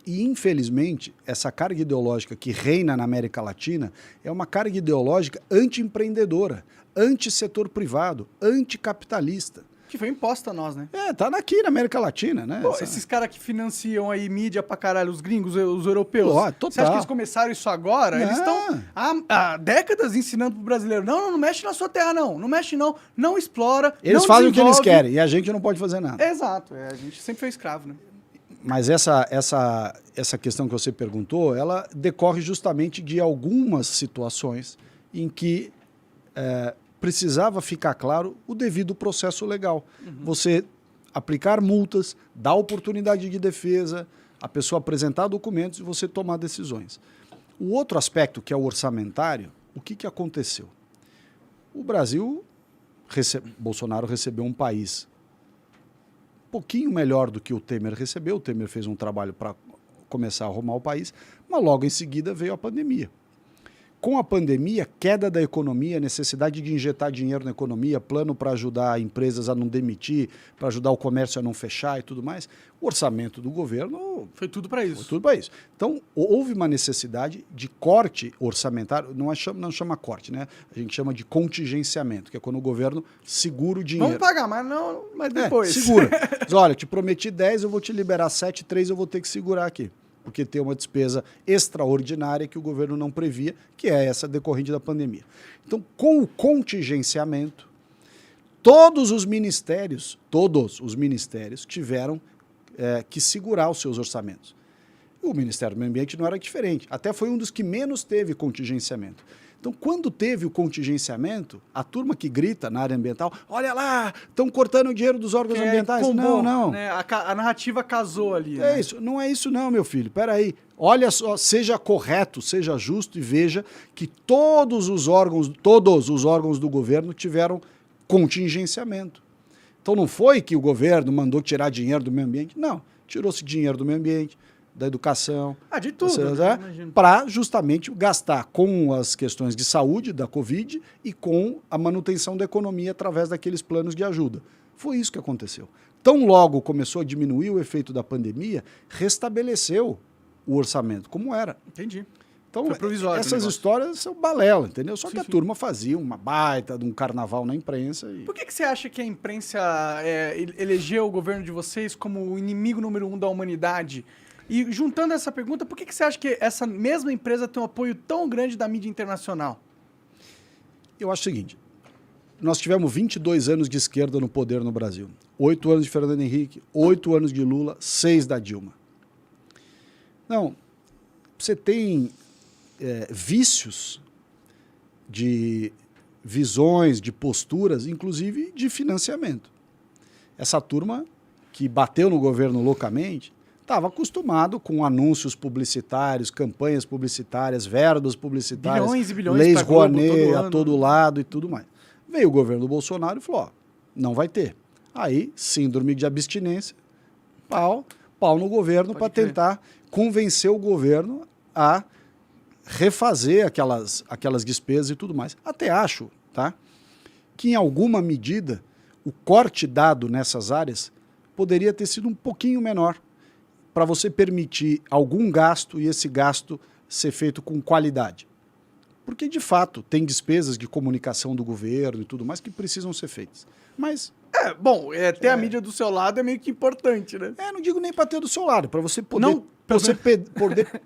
E, infelizmente, essa carga ideológica que reina na América Latina é uma carga ideológica anti-empreendedora, anti-setor privado, anticapitalista. Que foi imposta a nós, né? Tá aqui na América Latina, né? Pô, esses caras que financiam aí mídia pra caralho, os gringos, os europeus. Total. Você acha que eles começaram isso agora? Eles estão há décadas ensinando pro brasileiro, não mexe na sua terra, não mexe não explora, eles fazem o que eles querem e a gente não pode fazer nada. Exato, a gente sempre foi escravo, né? Mas essa questão que você perguntou, ela decorre justamente de algumas situações em que precisava ficar claro o devido processo legal. Você aplicar multas, dar oportunidade de defesa, a pessoa apresentar documentos e você tomar decisões. O outro aspecto, que é o orçamentário, o que aconteceu? O Brasil, Bolsonaro recebeu um país um pouquinho melhor do que o Temer recebeu. O Temer fez um trabalho para começar a arrumar o país, mas logo em seguida veio a pandemia. Com a pandemia, queda da economia, necessidade de injetar dinheiro na economia, plano para ajudar empresas a não demitir, para ajudar o comércio a não fechar e tudo mais, o orçamento do governo... Foi tudo para isso. Foi tudo para isso. Então, houve uma necessidade de corte orçamentário, não chama corte, né? A gente chama de contingenciamento, que é quando o governo segura o dinheiro. Vamos pagar, mas depois. Segura. Diz, olha, te prometi 10, eu vou te liberar 7, 3 eu vou ter que segurar aqui. Porque tem uma despesa extraordinária que o governo não previa, que é essa decorrente da pandemia. Então, com o contingenciamento, todos os ministérios tiveram que segurar os seus orçamentos. O Ministério do Meio Ambiente não era diferente, até foi um dos que menos teve contingenciamento. Então, quando teve o contingenciamento, a turma que grita na área ambiental, olha lá, estão cortando o dinheiro dos órgãos ambientais. Combou, não. Né? A narrativa casou ali. É isso, não é isso não, meu filho. Peraí, olha só, seja correto, seja justo e veja que todos os órgãos do governo tiveram contingenciamento. Então não foi que o governo mandou tirar dinheiro do meio ambiente, não. Tirou-se dinheiro do meio ambiente, da educação, de tudo, para justamente gastar com as questões de saúde, da Covid, e com a manutenção da economia através daqueles planos de ajuda. Foi isso que aconteceu. Tão logo começou a diminuir o efeito da pandemia, restabeleceu o orçamento como era. Entendi. Então, essas histórias são balela, entendeu? Só que a turma fazia uma baita de um carnaval na imprensa. Por que você acha que a imprensa elegeu o governo de vocês como o inimigo número 1 da humanidade? E juntando essa pergunta, por que você acha que essa mesma empresa tem um apoio tão grande da mídia internacional? Eu acho o seguinte, nós tivemos 22 anos de esquerda no poder no Brasil. 8 anos de Fernando Henrique, 8 anos de Lula, 6 da Dilma. Não, você tem vícios de visões, de posturas, inclusive de financiamento. Essa turma que bateu no governo loucamente estava acostumado com anúncios publicitários, campanhas publicitárias, verbas publicitárias, bilhões e bilhões leis pra Globo, Rouanet todo a todo lado e tudo mais. Veio o governo do Bolsonaro e falou, ó, não vai ter. Aí, síndrome de abstinência, pau no governo para tentar convencer o governo a refazer aquelas despesas e tudo mais. Até acho, tá, que em alguma medida o corte dado nessas áreas poderia ter sido um pouquinho menor, para você permitir algum gasto e esse gasto ser feito com qualidade. Porque, de fato, tem despesas de comunicação do governo e tudo mais que precisam ser feitas. Mas... ter a mídia do seu lado é meio que importante, né? Não digo nem para ter do seu lado, para você poder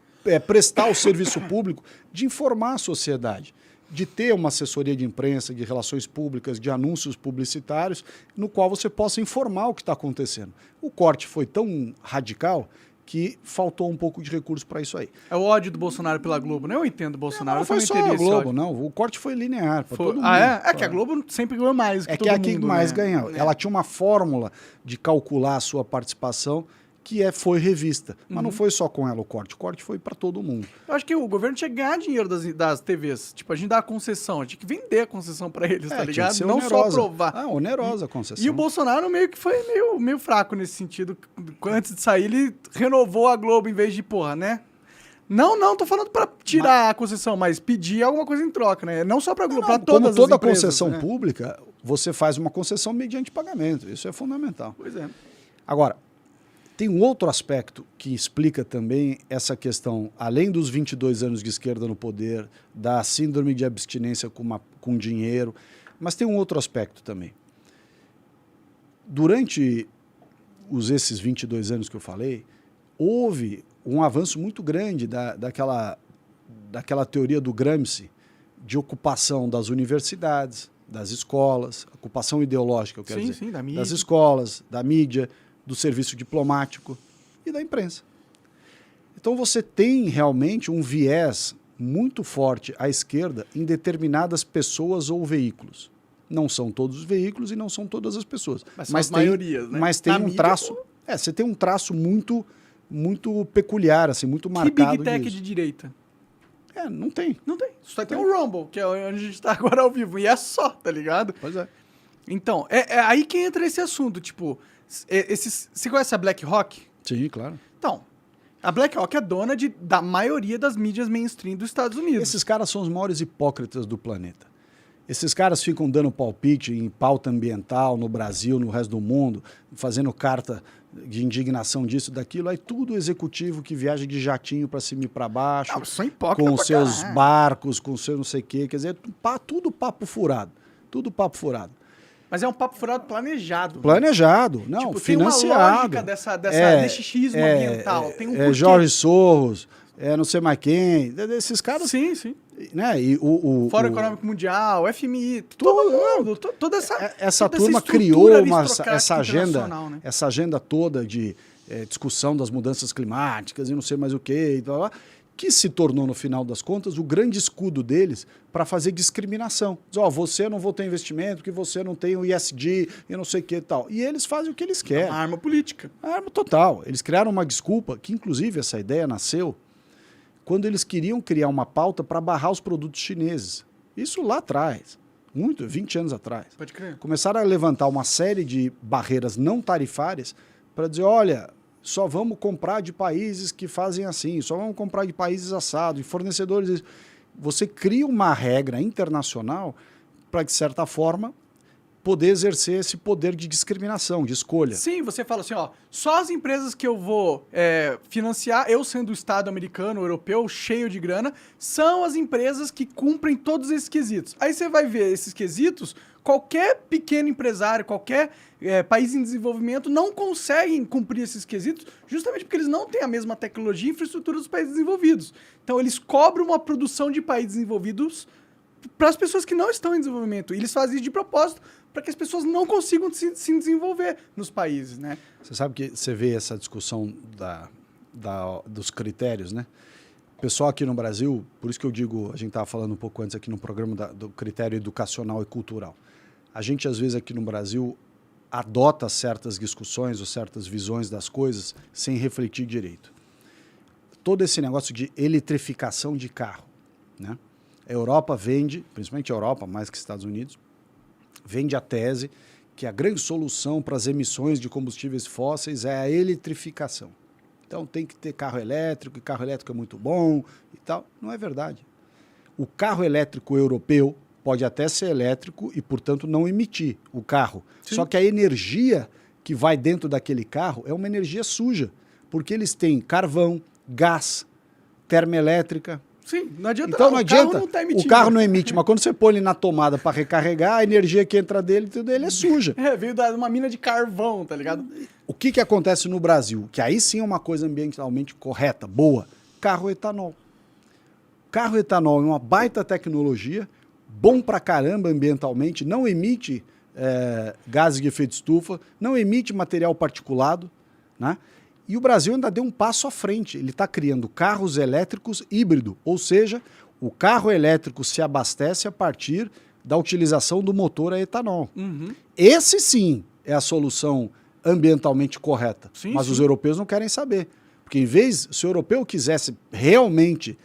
prestar o serviço público de informar a sociedade, de ter uma assessoria de imprensa, de relações públicas, de anúncios publicitários, no qual você possa informar o que está acontecendo. O corte foi tão radical que faltou um pouco de recurso para isso aí. É o ódio do Bolsonaro pela Globo, né? Eu entendo o Bolsonaro. Não foi só a Globo, não. O corte foi linear para todo mundo. É que a Globo sempre ganhou mais que todo mundo. É que a que mais ganhou. Ela tinha uma fórmula de calcular a sua participação que foi revista. Mas não foi só com ela o corte foi para todo mundo. Eu acho que o governo tinha que ganhar dinheiro das TVs. Tipo, a gente dá a concessão, a gente tinha que vender a concessão para eles, tá ligado? Não só aprovar. Onerosa a concessão. E o Bolsonaro meio que foi meio fraco nesse sentido. Antes de sair, ele renovou a Globo em vez de, né? Não, tô falando para tirar a concessão, mas pedir alguma coisa em troca, né? Não só para a Globo, para todas as empresas. Como toda concessão pública, você faz uma concessão mediante pagamento. Isso é fundamental. Pois é. Agora, tem um outro aspecto que explica também essa questão, além dos 22 anos de esquerda no poder, da síndrome de abstinência com dinheiro, mas tem um outro aspecto também. Durante esses 22 anos que eu falei, houve um avanço muito grande daquela teoria do Gramsci de ocupação das universidades, das escolas, ocupação ideológica, eu quero dizer, da mídia. Das escolas, da mídia, do serviço diplomático e da imprensa. Então você tem realmente um viés muito forte à esquerda em determinadas pessoas ou veículos. Não são todos os veículos e não são todas as pessoas. Mas tem maiorias, né? Mas tem um traço... você tem um traço muito peculiar, assim, muito marcado. Que Big Tech de direita? Não tem. Não tem. Só tem o Rumble, que é onde a gente está agora ao vivo. E é só, tá ligado? Pois é. Então, é aí que entra esse assunto, tipo... Você conhece a BlackRock? Sim, claro. Então, a BlackRock é dona da maioria das mídias mainstream dos Estados Unidos. Esses caras são os maiores hipócritas do planeta. Esses caras ficam dando palpite em pauta ambiental no Brasil, no resto do mundo, fazendo carta de indignação disso, daquilo. Aí tudo executivo que viaja de jatinho para cima e para baixo, com seus barcos, com seu não sei o quê. Quer dizer, tudo papo furado. Tudo papo furado. Mas é um papo furado planejado. Planejado, não, tipo, financiado. Tem uma lógica desse xismo ambiental. Tem um Jorge Soros, não sei mais quem. Esses caras... Sim. Né? E Fórum Econômico Mundial, FMI, todo mundo, toda essa toda turma essa criou aristocrática essa agenda, internacional, né? essa agenda toda de discussão das mudanças climáticas e não sei mais o que, que se tornou, no final das contas, o grande escudo deles para fazer discriminação. Diz, você não vou ter investimento, porque você não tem o ESG e não sei o que e tal. E eles fazem o que eles querem. É uma arma política. É uma arma total. Eles criaram uma desculpa, que inclusive essa ideia nasceu quando eles queriam criar uma pauta para barrar os produtos chineses. Isso lá atrás, 20 anos atrás. Pode crer. Começaram a levantar uma série de barreiras não tarifárias para dizer, olha, só vamos comprar de países que fazem assim, só vamos comprar de países assados, de fornecedores. Você cria uma regra internacional para, de certa forma, poder exercer esse poder de discriminação, de escolha. Sim, você fala assim, só as empresas que eu vou financiar, eu sendo o Estado americano, europeu, cheio de grana, são as empresas que cumprem todos esses quesitos. Aí você vai ver esses quesitos, qualquer pequeno empresário, qualquer país em desenvolvimento não conseguem cumprir esses quesitos justamente porque eles não têm a mesma tecnologia e infraestrutura dos países desenvolvidos. Então eles cobram uma produção de países desenvolvidos para as pessoas que não estão em desenvolvimento. E eles fazem isso de propósito para que as pessoas não consigam se desenvolver nos países, né? Você sabe que você vê essa discussão dos critérios, né? O pessoal aqui no Brasil, por isso que eu digo, a gente estava falando um pouco antes aqui no programa do critério educacional e cultural. A gente, às vezes, aqui no Brasil, adota certas discussões ou certas visões das coisas sem refletir direito. Todo esse negócio de eletrificação de carro, né? A Europa vende, principalmente a Europa, mais que Estados Unidos, vende a tese que a grande solução para as emissões de combustíveis fósseis é a eletrificação. Então tem que ter carro elétrico, e carro elétrico é muito bom e tal. Não é verdade. O carro elétrico europeu pode até ser elétrico e, portanto, não emitir o carro. Sim. Só que a energia que vai dentro daquele carro é uma energia suja, porque eles têm carvão, gás, termoelétrica. Sim, não adianta. Então não adianta. Carro não tá emitindo. O carro não emite, mas quando você põe ele na tomada para recarregar, a energia que entra dele, tudo ele é suja. Veio de uma mina de carvão, tá ligado? O que acontece no Brasil? Que aí sim é uma coisa ambientalmente correta, boa. Carro etanol. Carro etanol é uma baita tecnologia, bom pra caramba ambientalmente, não emite gases de efeito estufa, não emite material particulado, né? E o Brasil ainda deu um passo à frente. Ele está criando carros elétricos híbrido, ou seja, o carro elétrico se abastece a partir da utilização do motor a etanol. Uhum. Esse sim é a solução ambientalmente correta. Sim, mas sim. Os europeus não querem saber. Porque em vez, se o europeu quisesse realmente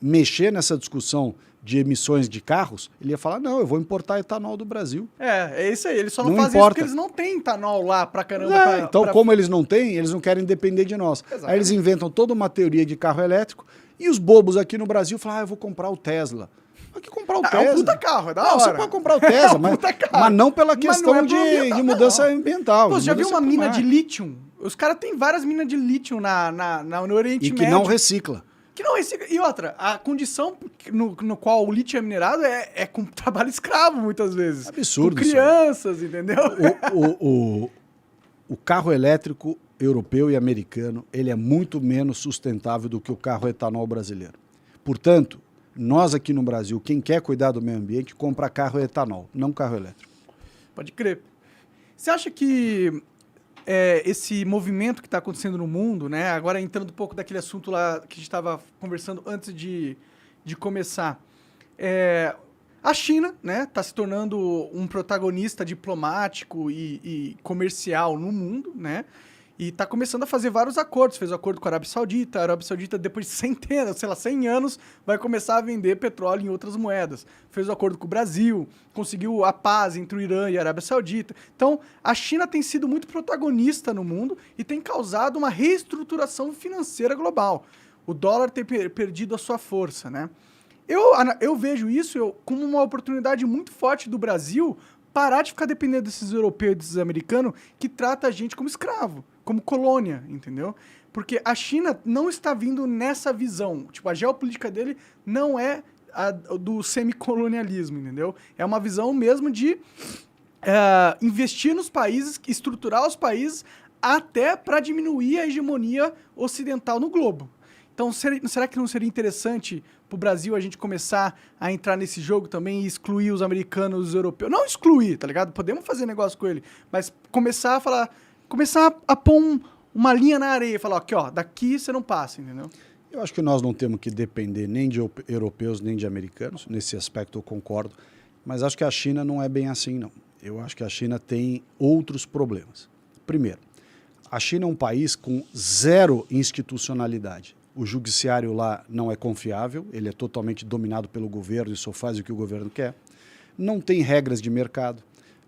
mexer nessa discussão de emissões de carros, ele ia falar, não, eu vou importar etanol do Brasil. É isso aí. Eles só não Não fazem importa. isso porque eles não têm etanol lá pra caramba. Então, como eles não têm, eles não querem depender de nós. Exatamente. Aí eles inventam toda uma teoria de carro elétrico e os bobos aqui no Brasil falam, eu vou comprar o Tesla. Mas que comprar o Tesla? É um puta carro, é da hora. Não, você pode comprar o Tesla, mas não pela questão de mudança ambiental. Pô, você já viu uma mina de climática. lítio? Os caras têm várias minas de lítio no Oriente E que Médio. não recicla. Que não recicla. E outra, a condição no qual o lítio é minerado é com trabalho escravo, muitas vezes. Absurdo. Com crianças, entendeu? O carro elétrico europeu e americano, ele é muito menos sustentável do que o carro etanol brasileiro. Portanto, nós aqui no Brasil, quem quer cuidar do meio ambiente, compra carro etanol, não carro elétrico. Pode crer. Você acha que esse movimento que está acontecendo no mundo, né? Agora entrando um pouco daquele assunto lá que a gente estava conversando antes de começar, a China, né, está se tornando um protagonista diplomático e comercial no mundo, né? E está começando a fazer vários acordos. Fez um acordo com a Arábia Saudita, depois de 100 anos, vai começar a vender petróleo em outras moedas. Fez um acordo com o Brasil, conseguiu a paz entre o Irã e a Arábia Saudita. Então, a China tem sido muito protagonista no mundo e tem causado uma reestruturação financeira global. O dólar tem perdido a sua força, né? Eu vejo isso como uma oportunidade muito forte do Brasil parar de ficar dependendo desses europeus e desses americanos que tratam a gente como escravo, como colônia, entendeu? Porque a China não está vindo nessa visão. Tipo, a geopolítica dele não é a do semicolonialismo, entendeu? É uma visão mesmo de investir nos países, estruturar os países até para diminuir a hegemonia ocidental no globo. Então, será que não seria interessante para o Brasil a gente começar a entrar nesse jogo também e excluir os americanos e os europeus? Não excluir, tá ligado? Podemos fazer negócio com ele, mas começar a pôr uma linha na areia e falar, aqui, ó, daqui você não passa, entendeu? Eu acho que nós não temos que depender nem de europeus nem de americanos, nesse aspecto eu concordo, mas acho que a China não é bem assim, não. Eu acho que a China tem outros problemas. Primeiro, a China é um país com zero institucionalidade. O judiciário lá não é confiável, ele é totalmente dominado pelo governo e só faz o que o governo quer. Não tem regras de mercado.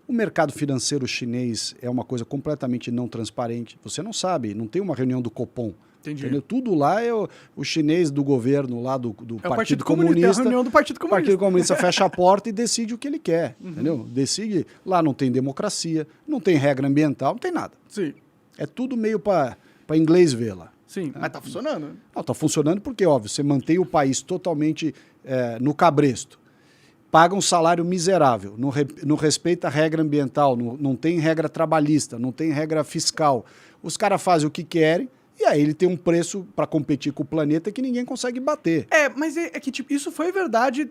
O mercado financeiro chinês é uma coisa completamente não transparente. Você não sabe, não tem uma reunião do Copom. Entendi. Entendeu? Tudo lá é o chinês do governo, lá do Partido Comunista. É a reunião do Partido O Comunista. Partido Comunista fecha a porta e decide o que ele quer. Entendeu? Decide. Lá não tem democracia, não tem regra ambiental, não tem nada. Sim. É tudo meio para inglês ver lá. Sim, mas tá funcionando. Não, está funcionando porque, óbvio, você mantém o país totalmente no cabresto. Paga um salário miserável, não respeita a regra ambiental, não tem regra trabalhista, não tem regra fiscal. Os caras fazem o que querem e aí ele tem um preço para competir com o planeta que ninguém consegue bater. Mas é que tipo, isso foi verdade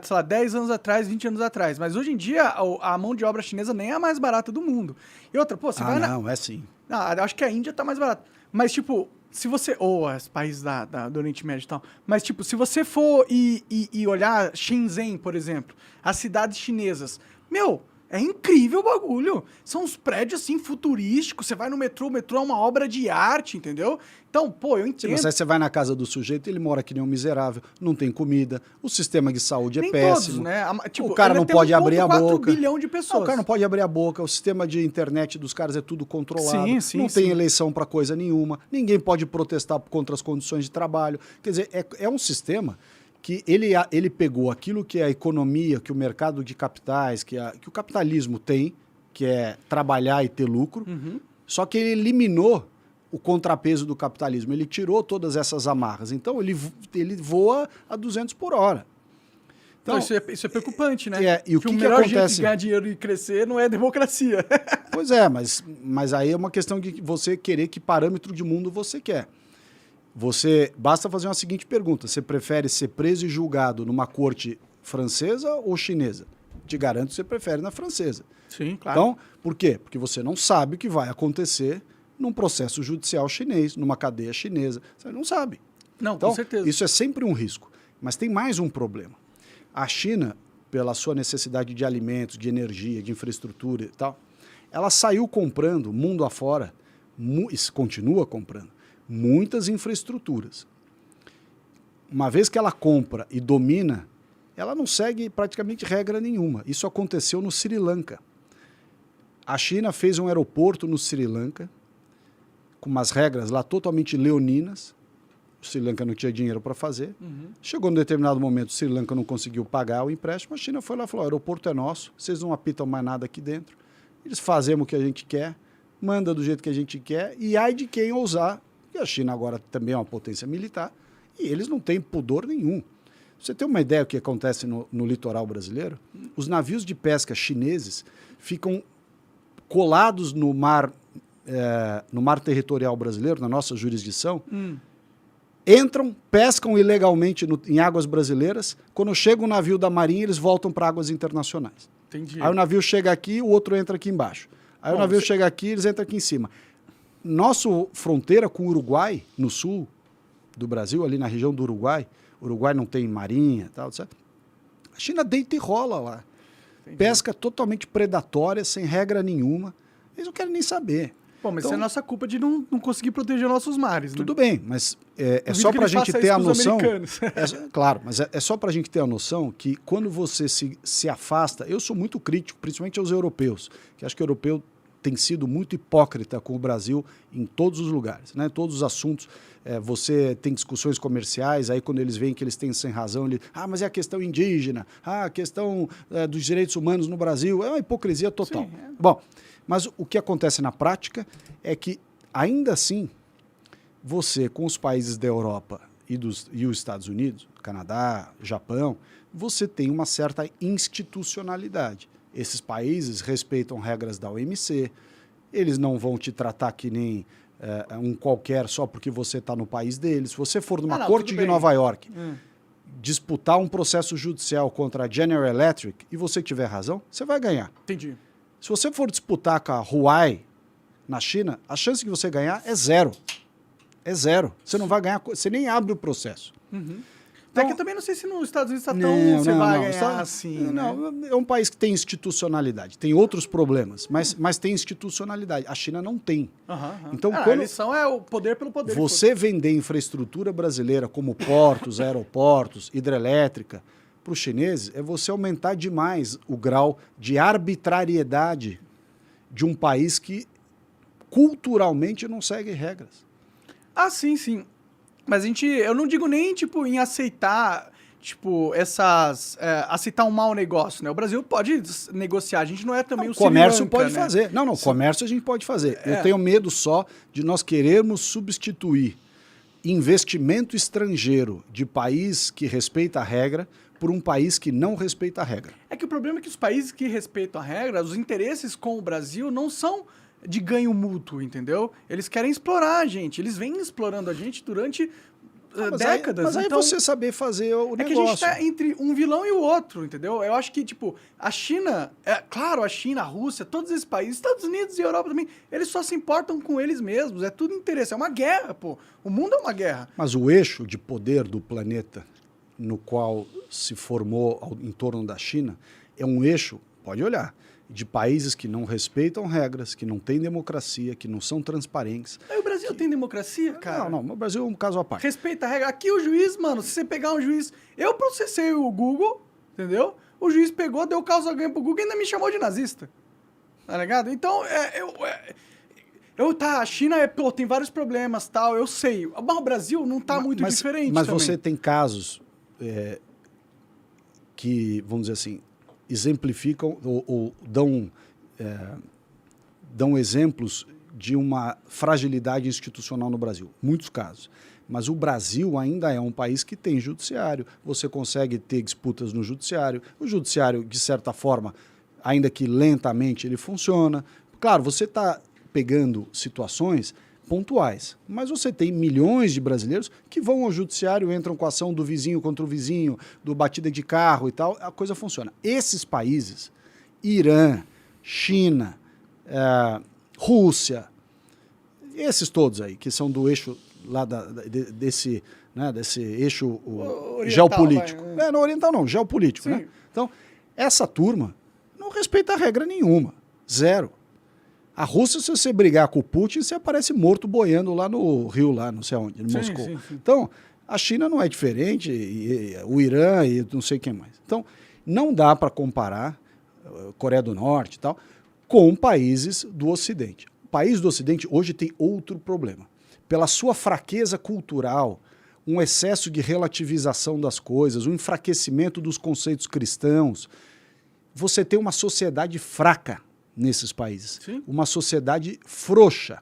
sei lá, 10 anos atrás, 20 anos atrás. Mas hoje em dia, a mão de obra chinesa nem é a mais barata do mundo. E outra, pô, você vai não, é sim. Não, acho que a Índia tá mais barata. Mas, tipo, se você... Ou os países do Oriente Médio e tal. Mas, tipo, se você for e olhar Shenzhen, por exemplo, as cidades chinesas, meu, é incrível o bagulho. São uns prédios, assim, futurísticos. Você vai no metrô, o metrô é uma obra de arte, entendeu? Então, pô, eu entendo. Você vai na casa do sujeito, ele mora que nem um miserável, não tem comida, o sistema de saúde é Nem péssimo. todos, né? Tipo, o cara não pode abrir a boca. 1,4 bilhão de pessoas. Não, o cara não pode abrir a boca, o sistema de internet dos caras é tudo controlado, não tem eleição para coisa nenhuma, ninguém pode protestar contra as condições de trabalho. Quer dizer, é um sistema que ele pegou aquilo que é a economia, que o mercado de capitais, que o capitalismo tem, que é trabalhar e ter lucro, só que ele eliminou o contrapeso do capitalismo, ele tirou todas essas amarras. Então, ele voa a 200 por hora. Então, isso é preocupante, né? E o que o melhor acontece? jeito de ganhar dinheiro e crescer não é democracia. Pois é, mas aí é uma questão de você querer que parâmetro de mundo você quer. Basta fazer uma seguinte pergunta: você prefere ser preso e julgado numa corte francesa ou chinesa? Te garanto que você prefere na francesa. Sim, claro. Então, por quê? Porque você não sabe o que vai acontecer num processo judicial chinês, numa cadeia chinesa. Você não sabe. Não, então, com certeza. Isso é sempre um risco. Mas tem mais um problema. A China, pela sua necessidade de alimentos, de energia, de infraestrutura e tal, ela saiu comprando, mundo afora, e continua comprando, muitas infraestruturas. Uma vez que ela compra e domina, ela não segue praticamente regra nenhuma. Isso aconteceu no Sri Lanka. A China fez um aeroporto no Sri Lanka, com umas regras lá totalmente leoninas. O Sri Lanka não tinha dinheiro para fazer. Chegou num determinado momento, o Sri Lanka não conseguiu pagar o empréstimo, a China foi lá e falou: o aeroporto é nosso, vocês não apitam mais nada aqui dentro, eles fazemos o que a gente quer, manda do jeito que a gente quer, e ai de quem ousar, porque a China agora também é uma potência militar, e eles não têm pudor nenhum. Você tem uma ideia do que acontece no litoral brasileiro? Os navios de pesca chineses ficam colados no mar territorial brasileiro, na nossa jurisdição, entram, pescam ilegalmente em águas brasileiras, quando chega um navio da Marinha, eles voltam para águas internacionais. Entendi. Aí o navio chega aqui, o outro entra aqui embaixo. Aí o navio chega aqui, eles entram aqui em cima. Nossa fronteira com o Uruguai, no sul do Brasil, ali na região do Uruguai, o Uruguai não tem marinha, tal, certo? A China deita e rola lá. Entendi. Pesca totalmente predatória, sem regra nenhuma. Eles não querem nem saber. Bom, mas Então, isso é nossa culpa de não conseguir proteger nossos mares, né? tudo bem, mas é Duvido só que para a ele gente faça ter isso a pros noção. americanos. Claro, mas é só para a gente ter a noção que quando você se afasta, eu sou muito crítico, principalmente aos europeus, que acho que o europeu tem sido muito hipócrita com o Brasil em todos os lugares, né? Todos os assuntos. Você tem discussões comerciais, aí quando eles veem que eles têm sem razão, mas é a questão indígena, a questão dos direitos humanos no Brasil, é uma hipocrisia total. Sim, Bom, mas o que acontece na prática é que, ainda assim, você, com os países da Europa e os Estados Unidos, Canadá, Japão, você tem uma certa institucionalidade. Esses países respeitam regras da OMC, eles não vão te tratar que nem um qualquer só porque você está no país dele. Se você for numa não, corte tudo de bem. Nova York disputar um processo judicial contra a General Electric e você tiver razão, você vai ganhar. Entendi. Se você for disputar com a Huawei na China, a chance de você ganhar é zero. É zero. Você não vai ganhar, você nem abre o processo. Até que eu também não sei se nos Estados Unidos está tão... Você vai ganhar assim, Não, né? é um país que tem institucionalidade. Tem outros problemas, mas tem institucionalidade. A China não tem. Então, A quando lição é o poder pelo poder. você vender infraestrutura brasileira como portos, aeroportos, hidrelétrica, para os chineses, é você aumentar demais o grau de arbitrariedade de um país que culturalmente não segue regras. Ah, sim, sim. Mas eu não digo nem, tipo, em aceitar, tipo, aceitar um mau negócio, né? O Brasil pode negociar, a gente não é também O o Sri comércio Lanka, pode né? fazer. Não, comércio a gente pode fazer. Eu tenho medo só de nós querermos substituir investimento estrangeiro de país que respeita a regra por um país que não respeita a regra. É que o problema é que os países que respeitam a regra, os interesses com o Brasil não são de ganho mútuo, entendeu? Eles querem explorar a gente, eles vêm explorando a gente durante décadas. Mas aí então, você saber fazer o negócio. que a gente tá entre um vilão e o outro, entendeu? Eu acho que, tipo, a China, claro, a China, a Rússia, todos esses países, Estados Unidos e Europa também, eles só se importam com eles mesmos, é tudo interesse, é uma guerra, pô. O mundo é uma guerra. Mas o eixo de poder do planeta no qual se formou em torno da China é um eixo, pode olhar, de países que não respeitam regras, que não têm democracia, que não são transparentes. Aí o Brasil tem democracia, cara? Não, o Brasil é um caso à parte. Respeita a regra. Aqui o juiz, mano, se você pegar um juiz... Eu processei o Google, entendeu? O juiz pegou, deu causa ganha pro Google e ainda me chamou de nazista. Tá ligado? Então, a China tem vários problemas, tal, eu sei. Mas o Brasil não tá muito diferente Mas também. você tem casos que, vamos dizer assim, exemplificam ou dão exemplos de uma fragilidade institucional no Brasil. Muitos casos. Mas o Brasil ainda é um país que tem judiciário. Você consegue ter disputas no judiciário. O judiciário, de certa forma, ainda que lentamente, ele funciona. Claro, você está pegando situações pontuais, mas você tem milhões de brasileiros que vão ao judiciário, entram com a ação do vizinho contra o vizinho, do batida de carro e tal, a coisa funciona. Esses países, Irã, China, Rússia, esses todos aí, que são do eixo lá desse eixo oriental, geopolítico. vai, Não oriental não, geopolítico, né? Então, essa turma não respeita regra nenhuma, zero. A Rússia, se você brigar com o Putin, você aparece morto boiando lá no Rio, lá não sei onde, em Moscou. Sim. Então, a China não é diferente, o Irã e não sei quem mais. Então, não dá para comparar Coreia do Norte e tal com países do Ocidente. O país do Ocidente hoje tem outro problema. Pela sua fraqueza cultural, um excesso de relativização das coisas, um enfraquecimento dos conceitos cristãos, você tem uma sociedade fraca nesses países. Sim. Uma sociedade frouxa.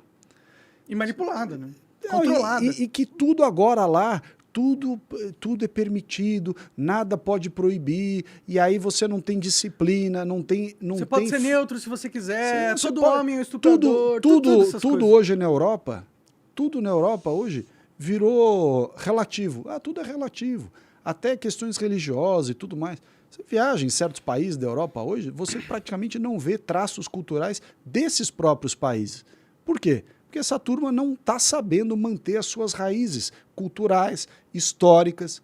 E manipulada, né? Controlada. E que tudo agora lá, tudo é permitido, nada pode proibir, e aí você não tem disciplina, não tem... Você pode ser neutro se você quiser, Você todo pode, homem é um estuprador, tudo hoje na Europa, hoje virou relativo. Tudo é relativo. Até questões religiosas e tudo mais. Você viaja em certos países da Europa hoje, você praticamente não vê traços culturais desses próprios países. Por quê? Porque essa turma não está sabendo manter as suas raízes culturais, históricas,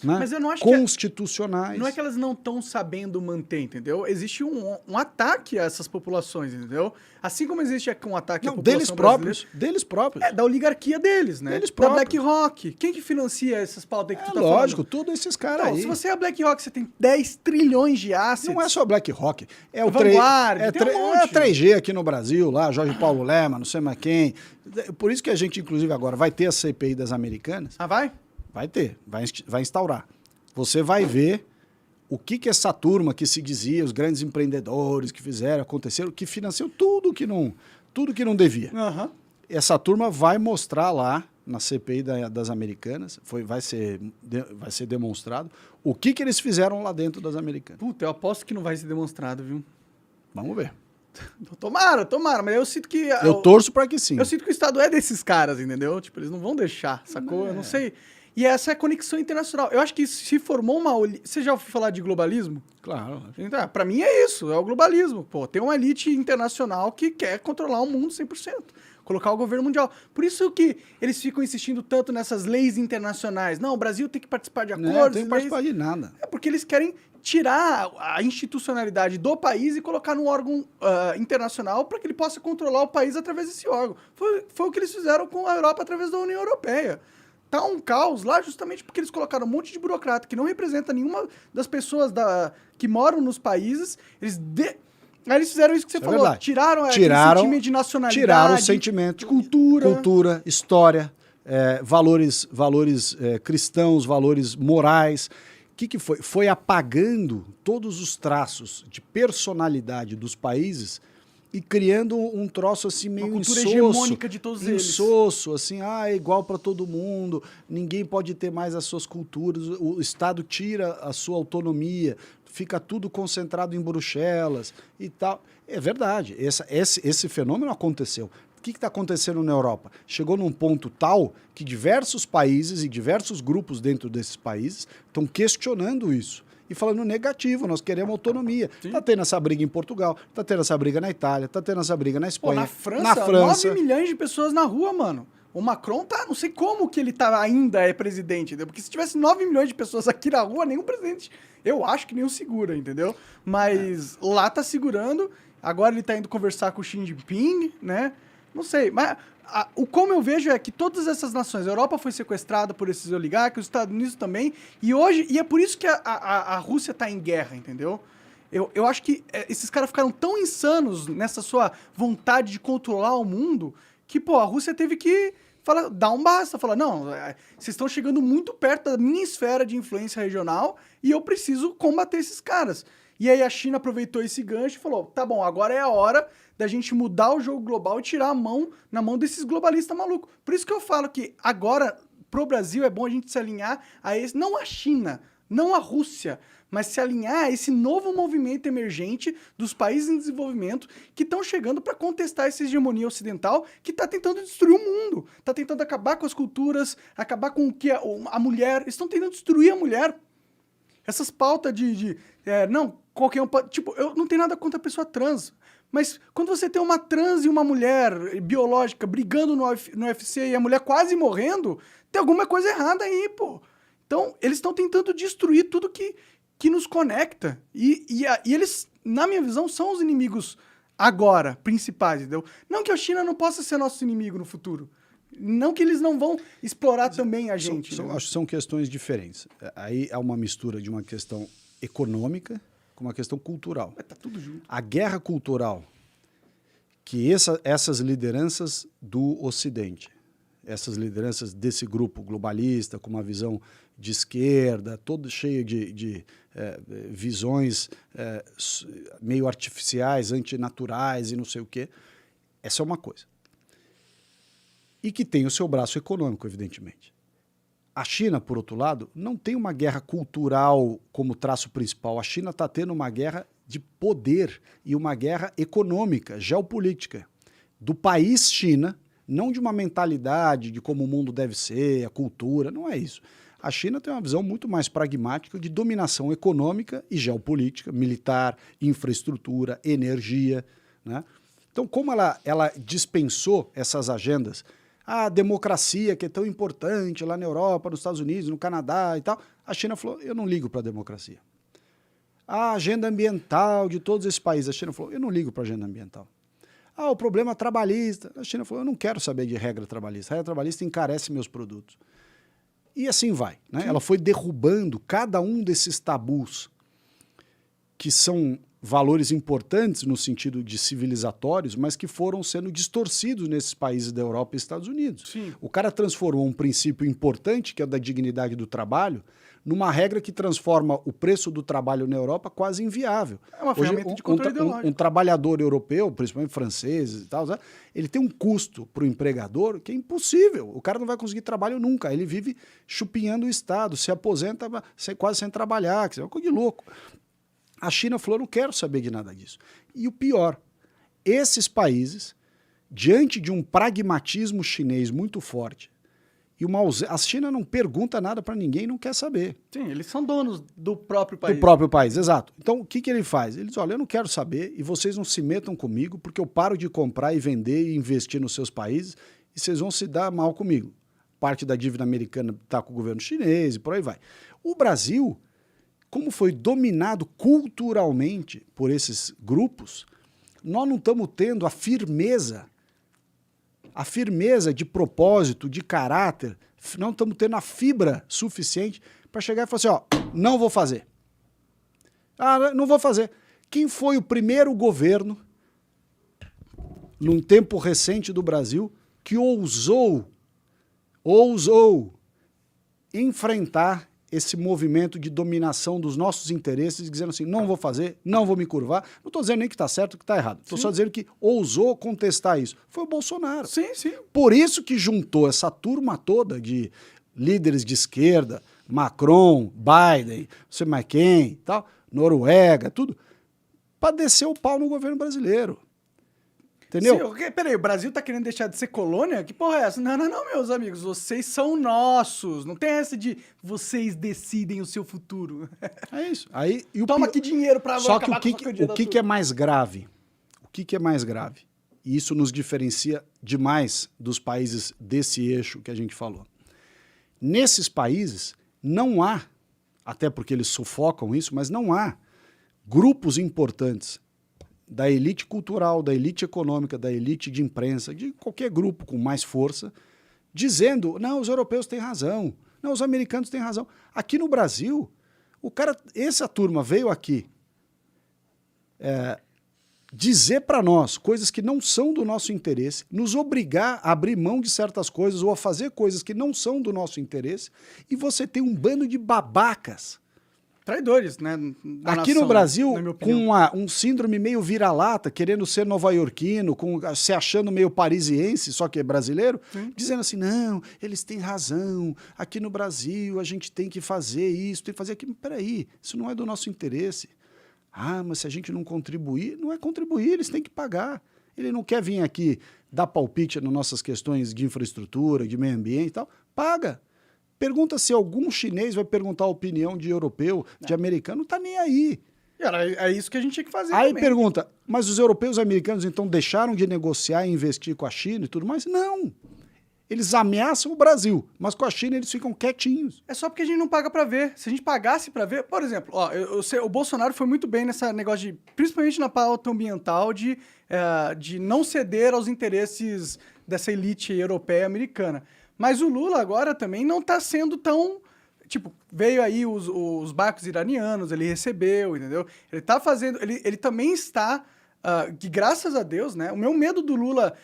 né? Mas eu não acho constitucionais. Não é que elas não estão sabendo manter, entendeu? Existe um ataque a essas populações, entendeu? Assim como existe um ataque à população brasileira. Deles próprios. Da oligarquia deles, né? Deles da próprios. BlackRock. Quem que financia essas pautas aí que tu tá Lógico, falando? todos esses caras Então, aí. se você é a BlackRock, você tem 10 trilhões de assets. Não é só BlackRock, é o Vanguard, tem um monte. 3G aqui no Brasil, lá, Jorge Paulo Lema, não sei mais quem. Por isso que a gente, inclusive, agora vai ter a CPI das Americanas. Ah, vai? Vai ter, vai instaurar. Você vai ver o que essa turma que se dizia, os grandes empreendedores que fizeram, aconteceram, que financiam tudo que não devia. Aham. Essa turma vai mostrar lá na CPI das Americanas, vai ser demonstrado o que eles fizeram lá dentro das Americanas. Puta, eu aposto que não vai ser demonstrado, viu? Vamos ver. Tomara, mas eu sinto que... Eu torço para que sim. Eu sinto que o Estado é desses caras, entendeu? Tipo, eles não vão deixar, sacou? Eu não sei. E essa é a conexão internacional. Eu acho que se formou uma... Você já ouviu falar de globalismo? Claro. Então, pra mim é isso, é o globalismo. Pô, tem uma elite internacional que quer controlar o mundo 100%. Colocar o governo mundial. Por isso que eles ficam insistindo tanto nessas leis internacionais. Não, o Brasil tem que participar de acordos. Não tem que participar de nada. É porque eles querem tirar a institucionalidade do país e colocar num órgão internacional para que ele possa controlar o país através desse órgão. Foi o que eles fizeram com a Europa através da União Europeia. Tá um caos lá justamente porque eles colocaram um monte de burocrata que não representa nenhuma das pessoas que moram nos países. Aí eles fizeram isso que você falou. Verdade. Tiraram aquele sentimento de nacionalidade. Tiraram o sentimento de cultura. História, valores cristãos, valores morais. O que foi? Foi apagando todos os traços de personalidade dos países e criando um troço assim meio uma cultura insosso, hegemônica de todos eles. Insosso, assim, é igual para todo mundo, ninguém pode ter mais as suas culturas, o Estado tira a sua autonomia, fica tudo concentrado em Bruxelas e tal. É verdade, esse fenômeno aconteceu. O que está acontecendo na Europa? Chegou num ponto tal que diversos países e diversos grupos dentro desses países estão questionando isso e falando negativo, nós queremos autonomia. Está tendo essa briga em Portugal, está tendo essa briga na Itália, está tendo essa briga na Espanha. Pô, na França, 9 milhões de pessoas na rua, mano. O Macron tá, não sei como que ele ainda é presidente, entendeu? Porque se tivesse 9 milhões de pessoas aqui na rua, nenhum presidente, eu acho que nenhum segura, entendeu? Mas lá tá segurando, agora ele tá indo conversar com o Xi Jinping, né? Não sei, mas como eu vejo é que todas essas nações, a Europa foi sequestrada por esses oligarcas, os Estados Unidos também, e é por isso que a Rússia está em guerra, entendeu? Eu acho que esses caras ficaram tão insanos nessa sua vontade de controlar o mundo que, pô, a Rússia teve que dar um basta, falar, não, vocês estão chegando muito perto da minha esfera de influência regional e eu preciso combater esses caras. E aí a China aproveitou esse gancho e falou, tá bom, agora é a hora da gente mudar o jogo global e tirar na mão desses globalistas malucos. Por isso que eu falo que agora, pro Brasil, é bom a gente se alinhar a esse, não a China, não a Rússia, mas se alinhar a esse novo movimento emergente dos países em desenvolvimento que estão chegando para contestar essa hegemonia ocidental que está tentando destruir o mundo, está tentando acabar com as culturas, acabar com o que a mulher, eles estão tentando destruir a mulher. Essas pautas não, qualquer um pode... Tipo, eu não tenho nada contra a pessoa trans, mas quando você tem uma trans e uma mulher biológica brigando no UFC e a mulher quase morrendo, tem alguma coisa errada aí, pô. Então, eles estão tentando destruir tudo que nos conecta. E eles, na minha visão, são os inimigos agora, principais, entendeu? Não que a China não possa ser nosso inimigo no futuro. Não que eles não vão explorar também a gente. Acho que são questões diferentes. Aí há uma mistura de uma questão econômica com uma questão cultural. Tá tudo junto. A guerra cultural que essas lideranças do Ocidente, essas lideranças desse grupo globalista, com uma visão de esquerda, todo cheio de visões meio artificiais, antinaturais e não sei o quê, essa é uma coisa. E que tem o seu braço econômico, evidentemente. A China, por outro lado, não tem uma guerra cultural como traço principal. A China está tendo uma guerra de poder e uma guerra econômica, geopolítica, do país China, não de uma mentalidade de como o mundo deve ser, a cultura, não é isso. A China tem uma visão muito mais pragmática de dominação econômica e geopolítica, militar, infraestrutura, energia, né? Então, como ela dispensou essas agendas, a democracia, que é tão importante lá na Europa, nos Estados Unidos, no Canadá e tal, a China falou, eu não ligo para a democracia. A agenda ambiental de todos esses países, a China falou, eu não ligo para a agenda ambiental. O problema trabalhista, a China falou, eu não quero saber de regra trabalhista. A regra trabalhista encarece meus produtos. E assim vai, né? Ela foi derrubando cada um desses tabus que são valores importantes no sentido de civilizatórios, mas que foram sendo distorcidos nesses países da Europa e Estados Unidos. Sim. O cara transformou um princípio importante, que é o da dignidade do trabalho, numa regra que transforma o preço do trabalho na Europa quase inviável. É uma ferramenta de controle ideológico. Um trabalhador europeu, principalmente franceses e tal, ele tem um custo para o empregador que é impossível. O cara não vai conseguir trabalho nunca. Ele vive chupinhando o Estado, se aposenta quase sem trabalhar, que é uma coisa de louco. A China falou, não quero saber de nada disso. E o pior, esses países, diante de um pragmatismo chinês muito forte, e a China não pergunta nada para ninguém, não quer saber. Sim, eles são donos do próprio país. Do próprio país, exato. Então, o que, que ele faz? Ele diz, olha, eu não quero saber e vocês não se metam comigo porque eu paro de comprar e vender e investir nos seus países e vocês vão se dar mal comigo. Parte da dívida americana está com o governo chinês e por aí vai. O Brasil, como foi dominado culturalmente por esses grupos, nós não estamos tendo a firmeza de propósito, de caráter, não estamos tendo a fibra suficiente para chegar e falar assim, ó, não vou fazer. Ah, não vou fazer. Quem foi o primeiro governo, num tempo recente do Brasil, que ousou enfrentar esse movimento de dominação dos nossos interesses, dizendo assim, não vou fazer, não vou me curvar. Não estou dizendo nem que está certo ou que está errado. Estou só dizendo que ousou contestar isso. Foi o Bolsonaro. Sim, sim. Por isso que juntou essa turma toda de líderes de esquerda, Macron, Biden, não sei mais quem, tal, Noruega, tudo, para descer o pau no governo brasileiro. Entendeu? Sim, peraí, o Brasil tá querendo deixar de ser colônia? Que porra é essa? Não, meus amigos, vocês são nossos. Não tem essa de vocês decidem o seu futuro. É isso. Toma aqui dinheiro pra só que acabar com a sua candidatura. o que é mais grave? O que é mais grave? E isso nos diferencia demais dos países desse eixo que a gente falou. Nesses países, não há, até porque eles sufocam isso, mas não há grupos importantes da elite cultural, da elite econômica, da elite de imprensa, de qualquer grupo com mais força, dizendo, não, os europeus têm razão, não, os americanos têm razão. Aqui no Brasil, essa turma veio aqui dizer para nós coisas que não são do nosso interesse, nos obrigar a abrir mão de certas coisas ou a fazer coisas que não são do nosso interesse, e você tem um bando de babacas. Traidores, né? Aqui no Brasil, com um síndrome meio vira-lata, querendo ser nova-iorquino, se achando meio parisiense, só que é brasileiro, dizendo assim, não, eles têm razão, aqui no Brasil a gente tem que fazer isso, tem que fazer aquilo. Peraí, isso não é do nosso interesse. Ah, mas se a gente não contribuir, não é contribuir, eles têm que pagar. Ele não quer vir aqui dar palpite nas nossas questões de infraestrutura, de meio ambiente e tal, paga. Pergunta se algum chinês vai perguntar a opinião de europeu, de americano, não está nem aí. É isso que a gente tinha que fazer aí também. Pergunta, mas os europeus e americanos então deixaram de negociar e investir com a China e tudo mais? Não. Eles ameaçam o Brasil, mas com a China eles ficam quietinhos. É só porque a gente não paga para ver. Se a gente pagasse para ver... Por exemplo, ó, o Bolsonaro foi muito bem nessa negócio de... Principalmente na pauta ambiental, de não ceder aos interesses dessa elite europeia e americana. Mas o Lula agora também não está sendo tão... Tipo, veio aí os barcos iranianos, ele recebeu, entendeu? Ele está fazendo... Ele também está... que graças a Deus, né? O meu medo do Lula,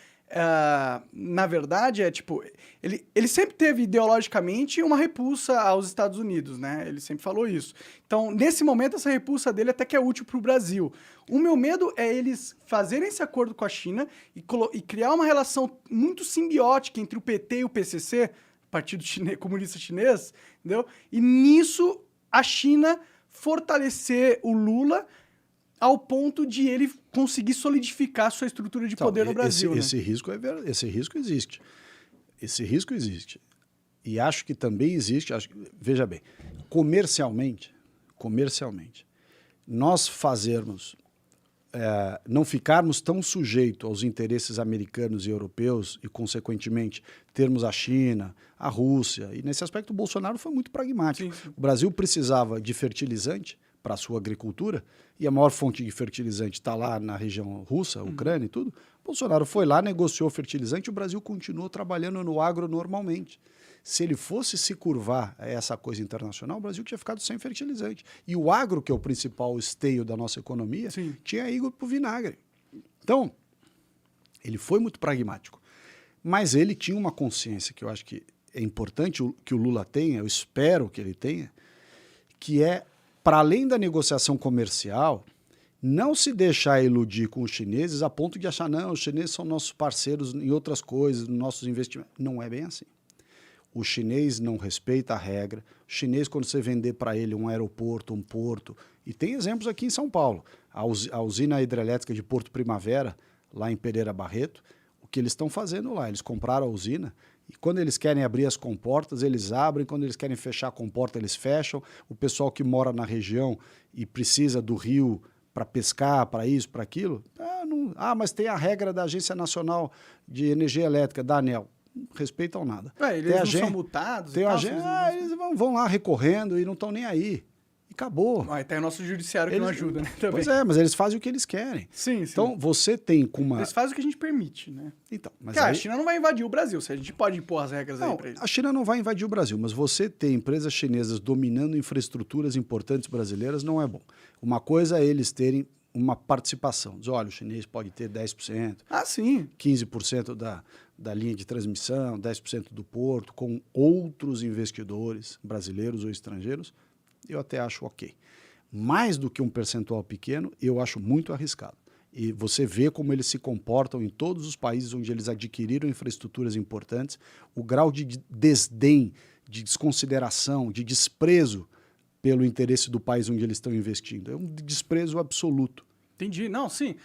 na verdade, é tipo... Ele sempre teve ideologicamente uma repulsa aos Estados Unidos, né? Ele sempre falou isso. Então, nesse momento, essa repulsa dele até que é útil para o Brasil. O meu medo é eles fazerem esse acordo com a China e criar uma relação muito simbiótica entre o PT e o PCC, Partido Comunista Chinês, entendeu? E nisso, a China fortalecer o Lula ao ponto de ele conseguir solidificar sua estrutura de poder no Brasil. Esse risco existe. Esse risco existe. E acho que também existe, veja bem, comercialmente, nós não ficarmos tão sujeitos aos interesses americanos e europeus e, consequentemente, termos a China, a Rússia, e nesse aspecto o Bolsonaro foi muito pragmático. Sim. O Brasil precisava de fertilizante para a sua agricultura, e a maior fonte de fertilizante está lá na região russa, Ucrânia e tudo. Bolsonaro foi lá, negociou fertilizante, e o Brasil continuou trabalhando no agro normalmente. Se ele fosse se curvar a essa coisa internacional, o Brasil tinha ficado sem fertilizante. E o agro, que é o principal esteio da nossa economia, tinha ido para o vinagre. Então, ele foi muito pragmático. Mas ele tinha uma consciência que eu acho que é importante que o Lula tenha, eu espero que ele tenha, que é, para além da negociação comercial, não se deixar iludir com os chineses a ponto de achar, não, os chineses são nossos parceiros em outras coisas, nos nossos investimentos. Não é bem assim. O chinês não respeita a regra. O chinês, quando você vender para ele um aeroporto, um porto, e tem exemplos aqui em São Paulo, a usina hidrelétrica de Porto Primavera, lá em Pereira Barreto, o que eles estão fazendo lá? Eles compraram a usina e quando eles querem abrir as comportas, eles abrem, quando eles querem fechar a comporta, eles fecham. O pessoal que mora na região e precisa do rio para pescar, para isso, para aquilo, mas tem a regra da Agência Nacional de Energia Elétrica, da ANEEL. Não respeitam nada. Eles não são multados? Eles vão lá recorrendo e não estão nem aí. E acabou. Tem o nosso judiciário que não ajuda, né? Também. Pois é, mas eles fazem o que eles querem. Sim. Então, você tem com uma... Eles fazem o que a gente permite, né? Então, mas a China não vai invadir o Brasil, se a gente pode impor as regras aí pra eles. A China não vai invadir o Brasil, mas você ter empresas chinesas dominando infraestruturas importantes brasileiras não é bom. Uma coisa é eles terem uma participação. Diz, olha, o chinês pode ter 10%, sim. 15% da linha de transmissão, 10% do porto, com outros investidores brasileiros ou estrangeiros, eu até acho ok. Mais do que um percentual pequeno, eu acho muito arriscado. E você vê como eles se comportam em todos os países onde eles adquiriram infraestruturas importantes, o grau de desdém, de desconsideração, de desprezo pelo interesse do país onde eles estão investindo. É um desprezo absoluto. Entendi. Não, sim.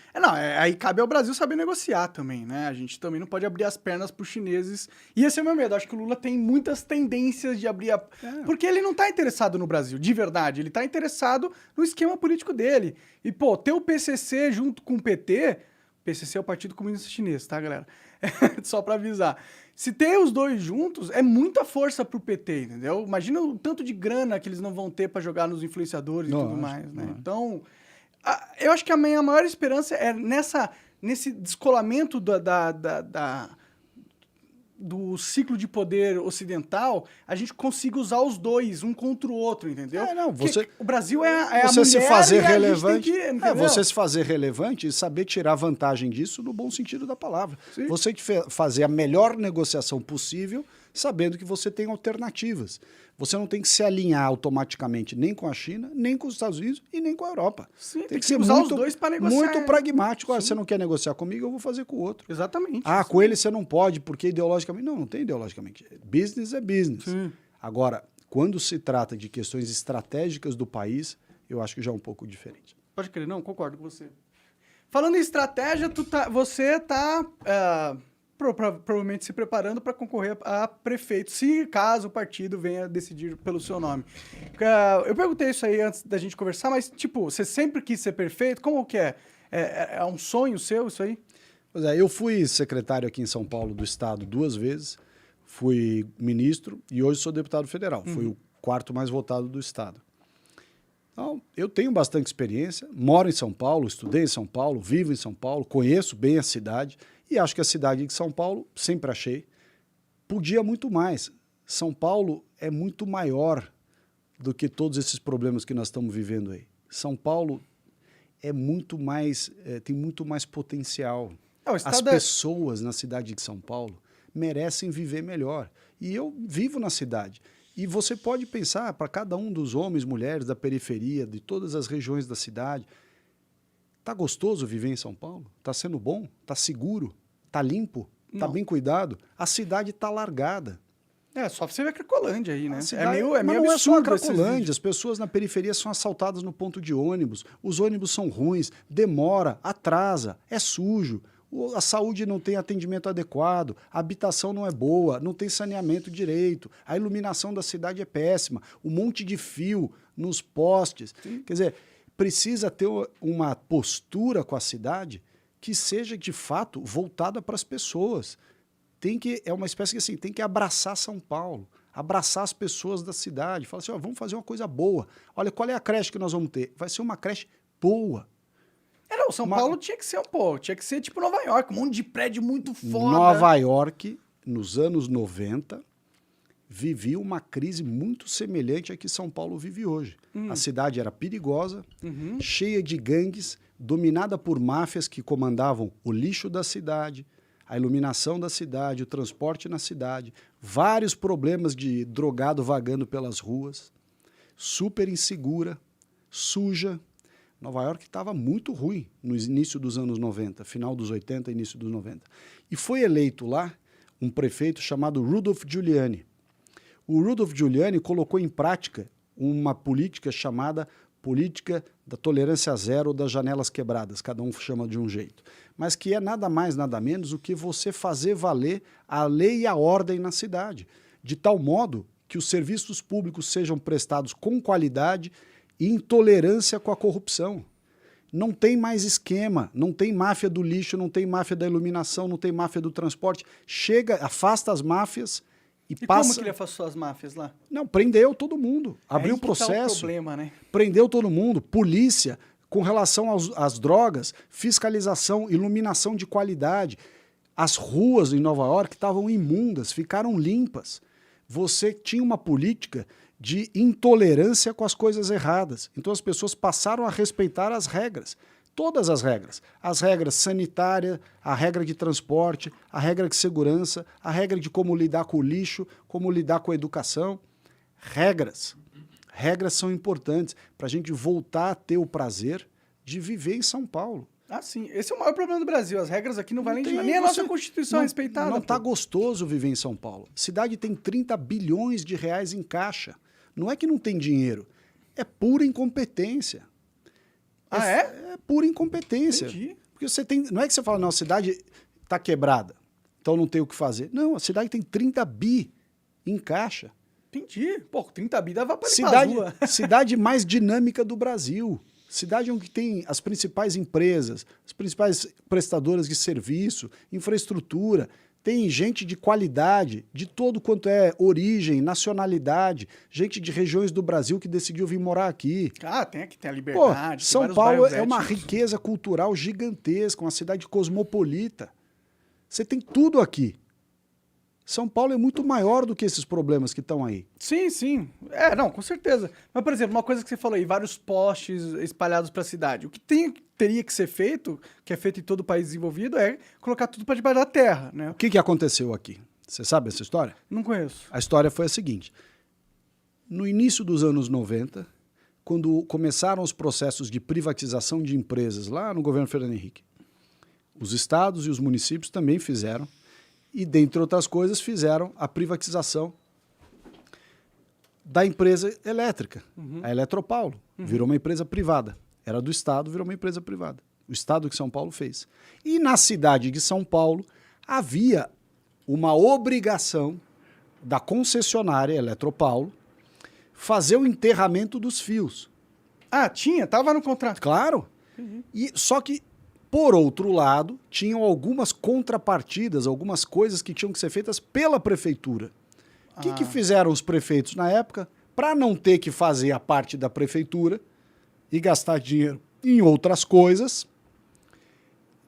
Aí cabe ao Brasil saber negociar também, né? A gente também não pode abrir as pernas para os chineses. E esse é o meu medo. Acho que o Lula tem muitas tendências de abrir Porque ele não está interessado no Brasil, de verdade. Ele está interessado no esquema político dele. E, ter o PCC junto com o PT... PCC é o Partido Comunista Chinês, tá, galera? Só para avisar. Se ter os dois juntos, é muita força pro PT, entendeu? Imagina o tanto de grana que eles não vão ter para jogar nos influenciadores e tudo mais, né? Então... eu acho que a minha maior esperança é nesse descolamento do ciclo de poder ocidental, a gente consiga usar os dois, um contra o outro, entendeu? O Brasil é a você mulher se fazer e a relevante, gente tem que, você se fazer relevante e saber tirar vantagem disso no bom sentido da palavra. Sim. Você fazer a melhor negociação possível, sabendo que você tem alternativas. Você não tem que se alinhar automaticamente nem com a China, nem com os Estados Unidos e nem com a Europa. Sim, tem que ser usar os dois para negociar. Muito pragmático. Você não quer negociar comigo, eu vou fazer com o outro. Exatamente. Com ele você não pode, porque ideologicamente... Não tem ideologicamente. Business é business. Sim. Agora, quando se trata de questões estratégicas do país, eu acho que já é um pouco diferente. Pode crer, não, concordo com você. Falando em estratégia, você está... provavelmente se preparando para concorrer a prefeito, se caso o partido venha decidir pelo seu nome. Eu perguntei isso aí antes da gente conversar, mas, você sempre quis ser prefeito? Como que é? É um sonho seu isso aí? Pois é, eu fui secretário aqui em São Paulo do Estado 2 vezes, fui ministro e hoje sou deputado federal. Fui o 4º mais votado do Estado. Então, eu tenho bastante experiência, moro em São Paulo, estudei em São Paulo, vivo em São Paulo, conheço bem a cidade. E acho que a cidade de São Paulo, sempre achei, podia muito mais. São Paulo é muito maior do que todos esses problemas que nós estamos vivendo aí. São Paulo é muito mais, tem muito mais potencial. As pessoas na cidade de São Paulo merecem viver melhor. E eu vivo na cidade. E você pode pensar, para cada um dos homens, mulheres da periferia, de todas as regiões da cidade... Tá gostoso viver em São Paulo? Tá sendo bom? Tá seguro? Tá limpo? Tá bem cuidado? A cidade tá largada. Só você ver a Cracolândia aí, né? Cidade, é meio não absurdo. É só a Cracolândia. As pessoas na periferia são assaltadas no ponto de ônibus. Os ônibus são ruins, demora, atrasa, é sujo. A saúde não tem atendimento adequado, a habitação não é boa, não tem saneamento direito, a iluminação da cidade é péssima, um monte de fio nos postes. Sim. Quer dizer... precisa ter uma postura com a cidade que seja, de fato, voltada para as pessoas. É uma espécie que assim, tem que abraçar São Paulo, abraçar as pessoas da cidade. Falar assim, vamos fazer uma coisa boa. Olha, qual é a creche que nós vamos ter? Vai ser uma creche boa. São Paulo tinha que ser tinha que ser tipo Nova York, um monte de prédio muito foda. Nova York, nos anos 90... vivia uma crise muito semelhante à que São Paulo vive hoje. A cidade era perigosa, cheia de gangues, dominada por máfias que comandavam o lixo da cidade, a iluminação da cidade, o transporte na cidade, vários problemas de drogado vagando pelas ruas, super insegura, suja. Nova York estava muito ruim no início dos anos 90, final dos 80, início dos 90. E foi eleito lá um prefeito chamado Rudolph Giuliani. O Rudolph Giuliani colocou em prática uma política chamada política da tolerância zero ou das janelas quebradas, cada um chama de um jeito, mas que é nada mais, nada menos do que você fazer valer a lei e a ordem na cidade, de tal modo que os serviços públicos sejam prestados com qualidade e em tolerância com a corrupção. Não tem mais esquema, não tem máfia do lixo, não tem máfia da iluminação, não tem máfia do transporte. Chega, afasta as máfias e passa... como que ele afastou as máfias lá? Não, prendeu todo mundo, abriu aí que processo, tá o problema, né? prendeu todo mundo, polícia, com relação às drogas, fiscalização, iluminação de qualidade. As ruas em Nova York estavam imundas, ficaram limpas. Você tinha uma política de intolerância com as coisas erradas. Então as pessoas passaram a respeitar as regras, todas as regras sanitárias, a regra de transporte, a regra de segurança, a regra de como lidar com o lixo, como lidar com a educação. Regras são importantes para a gente voltar a ter o prazer de viver em São Paulo. Ah, sim. Esse é o maior problema do Brasil. As regras aqui não valem de nada. Nem a nossa Constituição é respeitada. Não está gostoso viver em São Paulo. A cidade tem 30 bilhões de reais em caixa. Não é que não tem dinheiro, é pura incompetência. Ah, é? É pura incompetência. Entendi. Porque você tem. Não é que você fala, não, a cidade está quebrada, então não tem o que fazer. Não, a cidade tem 30 bi em caixa. Entendi. Pô, 30 bi dava para limpar a rua. Cidade mais dinâmica do Brasil. Cidade onde tem as principais empresas, as principais prestadoras de serviço, infraestrutura, tem gente de qualidade, de todo quanto é origem, nacionalidade, gente de regiões do Brasil que decidiu vir morar aqui. Ah, tem aqui, tem a Liberdade. Pô, São Paulo é uma riqueza cultural gigantesca, uma cidade cosmopolita. Você tem tudo aqui. São Paulo é muito maior do que esses problemas que estão aí. Sim, sim. É, não, com certeza. Mas, por exemplo, uma coisa que você falou aí, vários postes espalhados para a cidade. O que teria que ser feito, que é feito em todo o país desenvolvido, é colocar tudo para debaixo da terra, né? O que aconteceu aqui? Você sabe essa história? Não conheço. A história foi a seguinte. No início dos anos 90, quando começaram os processos de privatização de empresas lá no governo Fernando Henrique, os estados e os municípios também fizeram, e, dentre outras coisas, fizeram a privatização da empresa elétrica, a Eletropaulo. Virou uma empresa privada. Era do Estado, virou uma empresa privada. O Estado de São Paulo fez. E na cidade de São Paulo havia uma obrigação da concessionária Eletropaulo fazer o enterramento dos fios. Ah, tinha? Tava no contrato. Claro. E, só que, por outro lado, tinham algumas contrapartidas, algumas coisas que tinham que ser feitas pela prefeitura. O que fizeram os prefeitos na época? Para não ter que fazer a parte da prefeitura e gastar dinheiro em outras coisas,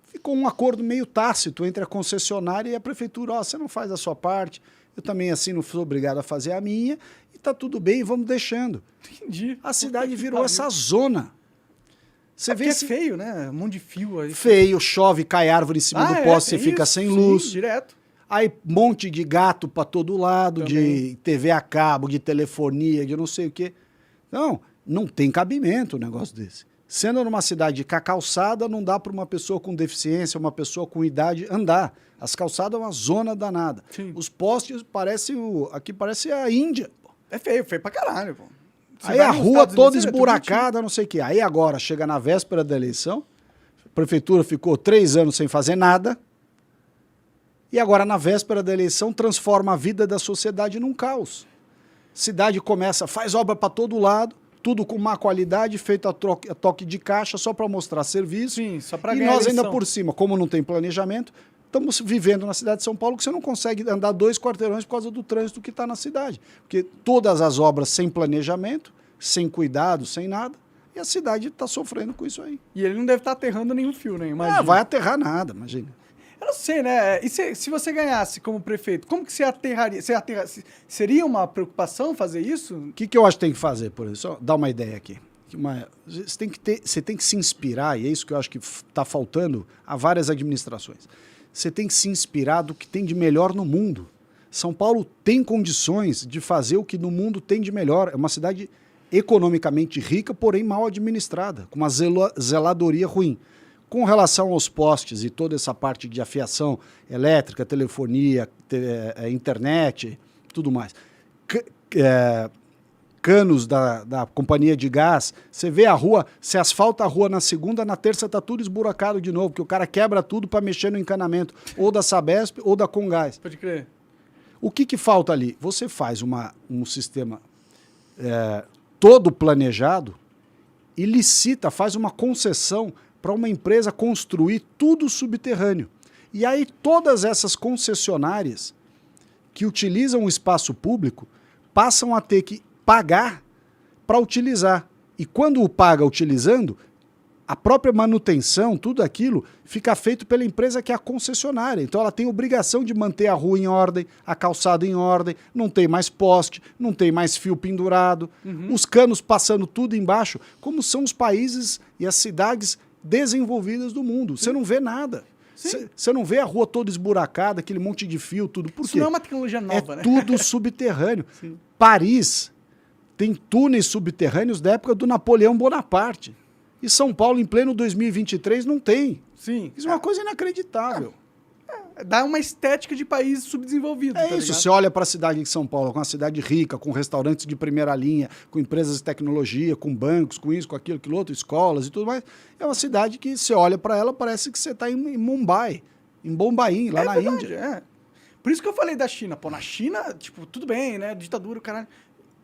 ficou um acordo meio tácito entre a concessionária e a prefeitura. Ó, você não faz a sua parte, eu também assim não sou obrigado a fazer a minha, e tá tudo bem, vamos deixando. Entendi. A cidade virou essa zona. Você vê é feio, né? Um monte de fio aí. Feio, chove, cai árvore em cima do poste, você fica sem luz. Sim, direto. Aí monte de gato para todo lado, Também. de TV a cabo, de telefonia, de não sei o quê. Não tem cabimento um negócio desse. Sendo numa cidade que a calçada não dá para uma pessoa com deficiência, uma pessoa com idade andar. As calçadas é uma zona danada. Sim. Os postes aqui parece a Índia. É feio pra caralho, pô. Você Aí vai a nos rua Estados toda Unidos, esburacada, não sei o quê. Aí agora, chega na véspera da eleição, a prefeitura ficou 3 anos sem fazer nada, e agora, na véspera da eleição, transforma a vida da sociedade num caos. Cidade faz obra para todo lado, tudo com má qualidade, feito a toque de caixa, só para mostrar serviço. Sim, só para E ganhar nós ainda eleição. por cima, como não tem planejamento, estamos vivendo na cidade de São Paulo que você não consegue andar 2 quarteirões por causa do trânsito que está na cidade. Porque todas as obras sem planejamento, sem cuidado, sem nada, e a cidade está sofrendo com isso aí. E ele não deve estar aterrando nenhum fio, né? Imagina. Vai aterrar nada, imagina. Eu não sei, né? E se você ganhasse como prefeito, como que você aterraria? Seria uma preocupação fazer isso? O que eu acho que tem que fazer, por exemplo? Só dar uma ideia aqui. Você tem que se inspirar, e é isso que eu acho que está faltando a várias administrações. Você tem que se inspirar do que tem de melhor no mundo. São Paulo tem condições de fazer o que no mundo tem de melhor. É uma cidade economicamente rica, porém mal administrada, com uma zeladoria ruim. Com relação aos postes e toda essa parte de afiação elétrica, telefonia, internet, tudo mais. canos da companhia de gás, você vê a rua, você asfalta a rua na segunda, na terça tá tudo esburacado de novo, porque o cara quebra tudo para mexer no encanamento, ou da Sabesp ou da Comgás. Pode crer. O que falta ali? Você faz um sistema todo planejado e licita, faz uma concessão para uma empresa construir tudo subterrâneo. E aí todas essas concessionárias que utilizam o espaço público passam a ter que pagar para utilizar. E quando paga utilizando, a própria manutenção, tudo aquilo, fica feito pela empresa que é a concessionária. Então ela tem obrigação de manter a rua em ordem, a calçada em ordem, não tem mais poste, não tem mais fio pendurado, os canos passando tudo embaixo, como são os países e as cidades desenvolvidas do mundo. Você não vê nada. Você não vê a rua toda esburacada, aquele monte de fio, tudo. Por quê? Isso não é uma tecnologia nova, né? É tudo subterrâneo. Sim. Paris tem túneis subterrâneos da época do Napoleão Bonaparte. E São Paulo, em pleno 2023, não tem. Sim. Isso é uma coisa inacreditável. Dá uma estética de país subdesenvolvido. É tá isso, ligado? você olha para a cidade de São Paulo, com uma cidade rica, com restaurantes de primeira linha, com empresas de tecnologia, com bancos, com isso, com aquilo, aquilo outro, escolas e tudo mais. É uma cidade que você olha para ela, parece que você está em Mumbai, em Bombaim, lá na verdade, Índia. É. Por isso que eu falei da China. Pô, na China, tipo, tudo bem, né? Ditadura, o caralho.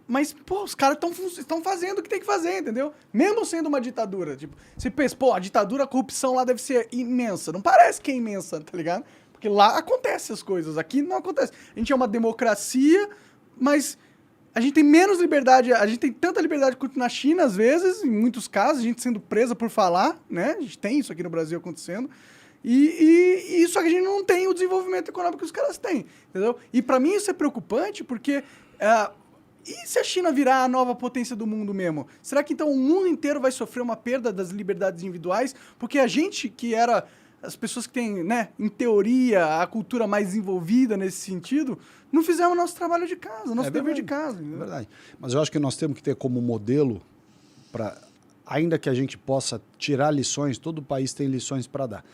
Mas, pô, os caras estão fazendo o que tem que fazer, entendeu? Mesmo sendo uma ditadura. Tipo, você pensa, pô, a ditadura, a corrupção lá deve ser imensa. Não parece que é imensa, tá ligado? Porque lá acontecem as coisas, aqui não acontece. A gente é uma democracia, mas a gente tem menos liberdade, a gente tem tanta liberdade quanto na China, às vezes, em muitos casos, a gente sendo presa por falar, né? A gente tem isso aqui no Brasil acontecendo. E só que a gente não tem o desenvolvimento econômico que os caras têm, entendeu? E pra mim isso é preocupante, porque... e se a China virar a nova potência do mundo mesmo? Será que então o mundo inteiro vai sofrer uma perda das liberdades individuais? Porque a gente que era... As pessoas que têm, né, em teoria, a cultura mais desenvolvida nesse sentido, não fizemos o nosso trabalho de casa, nosso dever de casa. É verdade. Mas eu acho que nós temos que ter como modelo, ainda que a gente possa tirar lições, todo país tem lições para dar.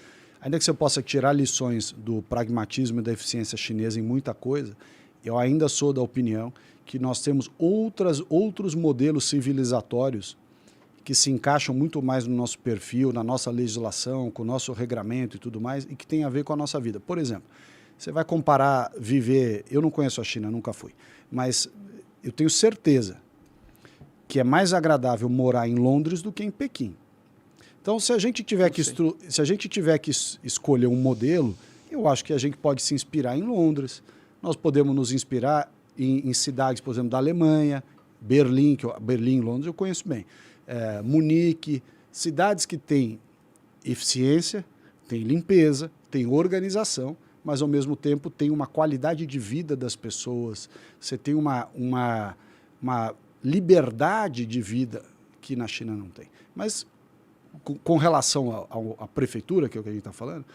Ainda que você possa tirar lições do pragmatismo e da eficiência chinesa em muita coisa, eu ainda sou da opinião que nós temos outros modelos civilizatórios que se encaixam muito mais no nosso perfil, na nossa legislação, com o nosso regramento e tudo mais, e que tem a ver com a nossa vida. Por exemplo, você vai comparar viver... Eu não conheço a China, nunca fui, mas eu tenho certeza que é mais agradável morar em Londres do que em Pequim. Então, se a gente tiver que escolher um modelo, eu acho que a gente pode se inspirar em Londres. Nós podemos nos inspirar em cidades, por exemplo, da Alemanha, Berlim, Londres eu conheço bem. Munique, cidades que têm eficiência, têm limpeza, têm organização, mas ao mesmo tempo tem uma qualidade de vida das pessoas, você tem uma liberdade de vida que na China não tem. Mas com relação à prefeitura, que é o que a gente está falando,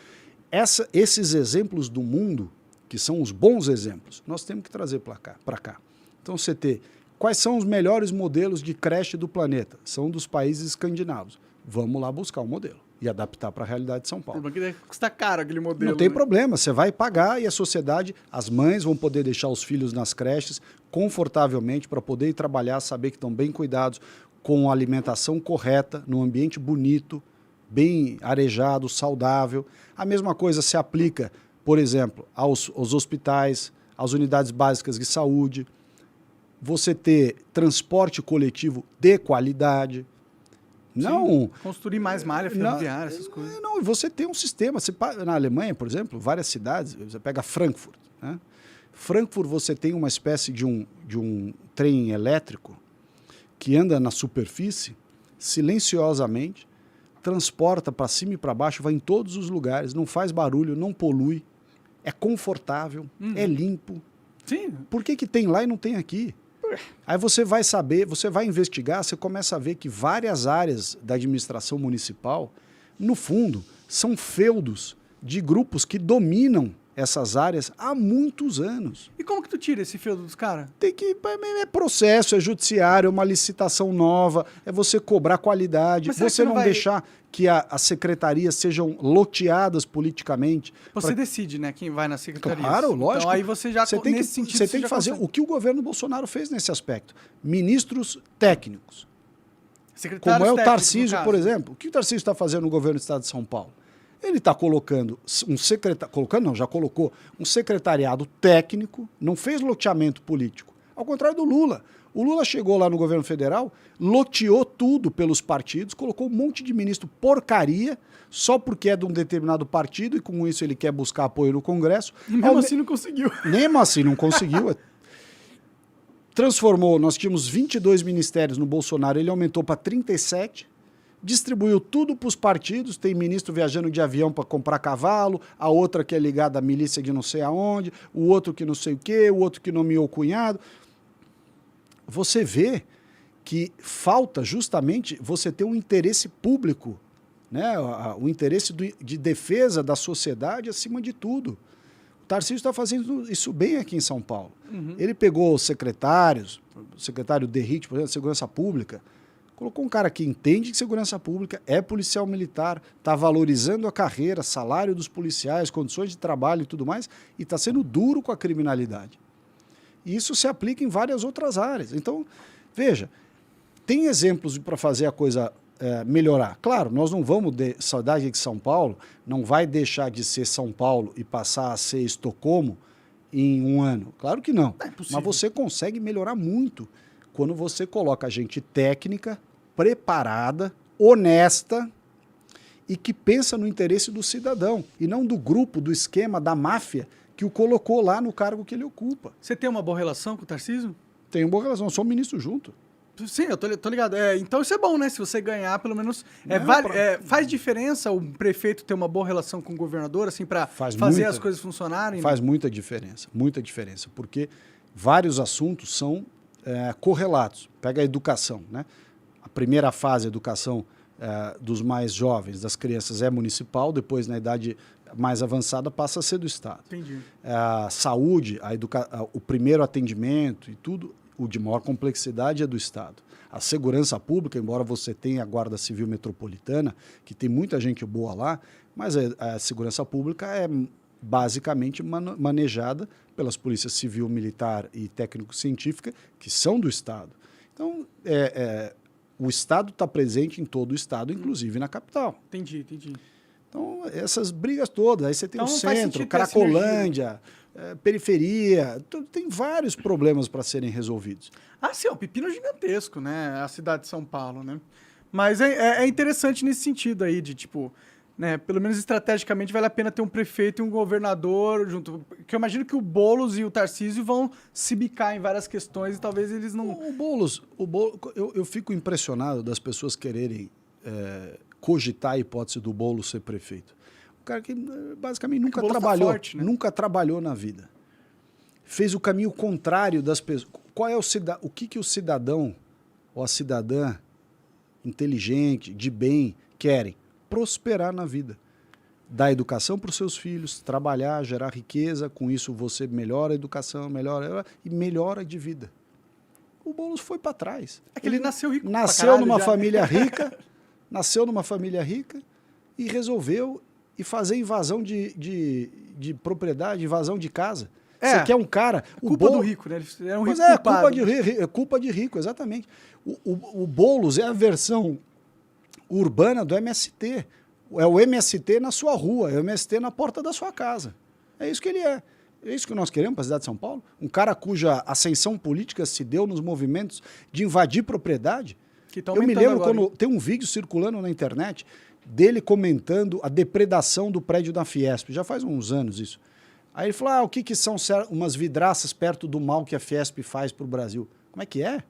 esses exemplos do mundo, que são os bons exemplos, nós temos que trazer para cá. Então, você ter... Quais são os melhores modelos de creche do planeta? São dos países escandinavos. Vamos lá buscar o modelo e adaptar para a realidade de São Paulo. Porque deve custar caro aquele modelo. Não tem né? problema, você vai pagar e a sociedade, as mães vão poder deixar os filhos nas creches confortavelmente para poder ir trabalhar, saber que estão bem cuidados, com a alimentação correta, num ambiente bonito, bem arejado, saudável. A mesma coisa se aplica, por exemplo, aos hospitais, às unidades básicas de saúde. Você ter transporte coletivo de qualidade. Não... Construir mais malha ferroviária, essas coisas. Não, você tem um sistema. Na Alemanha, por exemplo, várias cidades, você pega Frankfurt. Né? Frankfurt, você tem uma espécie de um trem elétrico que anda na superfície, silenciosamente, transporta para cima e para baixo, vai em todos os lugares, não faz barulho, não polui, é confortável, é limpo. Sim. Por que tem lá e não tem aqui? Aí você vai saber, você vai investigar, você começa a ver que várias áreas da administração municipal, no fundo, são feudos de grupos que dominam essas áreas há muitos anos. E como que tu tira esse feudo dos caras? Tem que... É processo, é judiciário, é uma licitação nova, é você cobrar qualidade, Mas será você que não vai... deixar que as secretarias sejam loteadas politicamente. Você decide, né, quem vai na secretaria. Claro, lógico. Então aí você já, você tem nesse que, sentido, você tem que fazer consegue. o que o governo Bolsonaro fez nesse aspecto. Ministros técnicos. Como é o Tarcísio, por exemplo. O que o Tarcísio está fazendo no governo do Estado de São Paulo? Ele está colocando um secretário... Colocando não, já colocou um secretariado técnico, não fez loteamento político. Ao contrário do Lula. O Lula chegou lá no governo federal, loteou tudo pelos partidos, colocou um monte de ministro porcaria, só porque é de um determinado partido, e com isso ele quer buscar apoio no Congresso. E mesmo assim não conseguiu. Mesmo assim não conseguiu. Transformou, nós tínhamos 22 ministérios no Bolsonaro, ele aumentou para 37, distribuiu tudo para os partidos, tem ministro viajando de avião para comprar cavalo, a outra que é ligada à milícia de não sei aonde, o outro que não sei o quê, o outro que nomeou o cunhado. Você vê que falta justamente você ter um interesse público, né? O interesse de defesa da sociedade acima de tudo. O Tarcísio está fazendo isso bem aqui em São Paulo. Uhum. Ele pegou os secretários, o secretário Derrite, por exemplo, de Segurança Pública, colocou um cara que entende de segurança pública, é policial militar, está valorizando a carreira, salário dos policiais, condições de trabalho e tudo mais, e está sendo duro com a criminalidade. E isso se aplica em várias outras áreas. Então, veja, tem exemplos para fazer a coisa melhorar. Claro, nós não vamos... Saudade de São Paulo não vai deixar de ser São Paulo e passar a ser Estocolmo em um ano. Claro que não. É possível. Mas você consegue melhorar muito quando você coloca gente técnica, preparada, honesta e que pensa no interesse do cidadão e não do grupo, do esquema, da máfia que o colocou lá no cargo que ele ocupa. Você tem uma boa relação com o Tarcísio? Tenho uma boa relação, sou ministro junto. Sim, eu tô ligado. Então isso é bom, né? Se você ganhar, pelo menos... faz diferença o prefeito ter uma boa relação com o governador, assim, para fazer as coisas funcionarem? Faz muita diferença, porque vários assuntos são correlatos. Pega a educação, né? A primeira fase, a educação dos mais jovens, das crianças, é municipal, depois, na idade mais avançada, passa a ser do Estado. Entendi. A saúde, o primeiro atendimento e tudo, o de maior complexidade é do Estado. A segurança pública, embora você tenha a Guarda Civil Metropolitana, que tem muita gente boa lá, mas a segurança pública é basicamente manejada pelas polícias civil, militar e técnico-científica, que são do Estado. Então, o Estado está presente em todo o Estado, inclusive na capital. Entendi. Então, essas brigas todas, aí você tem o centro, ter Cracolândia, periferia, tem vários problemas para serem resolvidos. Ah, sim, é um pepino gigantesco, né? A cidade de São Paulo, né? Mas é interessante nesse sentido aí, de tipo, né? Pelo menos estrategicamente vale a pena ter um prefeito e um governador junto. Porque eu imagino que o Boulos e o Tarcísio vão se bicar em várias questões e talvez eles não... O Boulos, eu fico impressionado das pessoas quererem cogitar a hipótese do Boulos ser prefeito. O cara que basicamente nunca trabalhou, forte, né? Nunca trabalhou na vida. Fez o caminho contrário das pessoas. O que o cidadão ou a cidadã inteligente, de bem, querem? Prosperar na vida. Dar educação para os seus filhos, trabalhar, gerar riqueza, com isso você melhora a educação, melhora de vida. O Boulos foi para trás. É que ele nasceu rico. Nasceu numa família rica, nasceu numa família rica e resolveu fazer invasão de propriedade, invasão de casa. Você quer um cara... Culpa do rico, né? Ele era um rico culpa de rico, exatamente. O Boulos é a versão urbana do MST. É o MST na sua rua, é o MST na porta da sua casa. É isso que ele é. É isso que nós queremos para a cidade de São Paulo? Um cara cuja ascensão política se deu nos movimentos de invadir propriedade. Eu me lembro quando tem um vídeo circulando na internet dele comentando a depredação do prédio da Fiesp. Já faz uns anos isso. Aí ele falou, o que são umas vidraças perto do mal que a Fiesp faz para o Brasil? Como é que é?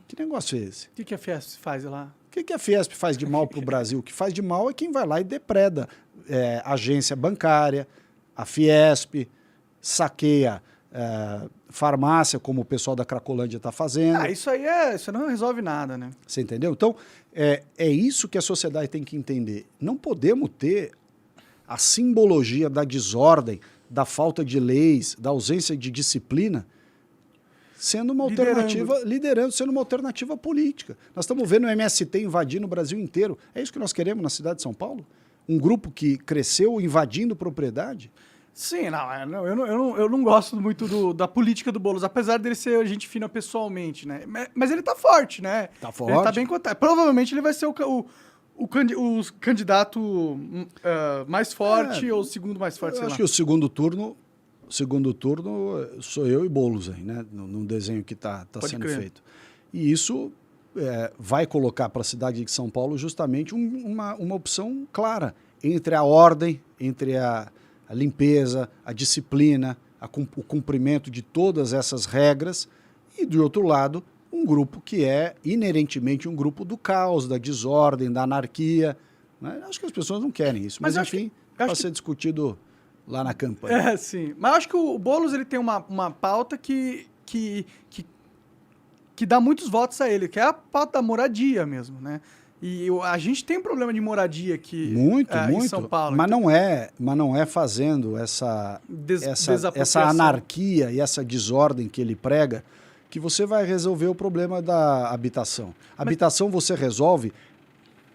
Que negócio é esse? O que a Fiesp faz lá? O que a Fiesp faz de mal para o Brasil? O que faz de mal é quem vai lá e depreda agência bancária, a Fiesp, saqueia farmácia, como o pessoal da Cracolândia está fazendo. Isso aí isso não resolve nada, né? Você entendeu? Então, é isso que a sociedade tem que entender. Não podemos ter a simbologia da desordem, da falta de leis, da ausência de disciplina, sendo uma alternativa, liderando, sendo uma alternativa política. Nós estamos vendo o MST invadindo o Brasil inteiro. É isso que nós queremos na cidade de São Paulo? Um grupo que cresceu invadindo propriedade? Sim, eu não gosto muito da política do Boulos, apesar dele ser gente fina pessoalmente, né? Mas ele tá forte, né? Tá forte. Ele tá bem cotado. Provavelmente ele vai ser o candidato mais forte ou o segundo mais forte, sei lá. Acho que o segundo turno sou eu e Boulos aí, né? No desenho que tá sendo feito. E isso vai colocar para a cidade de São Paulo justamente uma opção clara entre a ordem, entre a limpeza, a disciplina, o cumprimento de todas essas regras e, do outro lado, um grupo que é inerentemente um grupo do caos, da desordem, da anarquia. Né? Acho que as pessoas não querem isso, mas enfim, vai ser discutido lá na campanha. Sim. Mas acho que o Boulos ele tem uma pauta que dá muitos votos a ele, que é a pauta da moradia mesmo, né? E a gente tem um problema de moradia aqui em São Paulo. Mas não é fazendo essa anarquia e essa desordem que ele prega que você vai resolver o problema da habitação. Habitação você resolve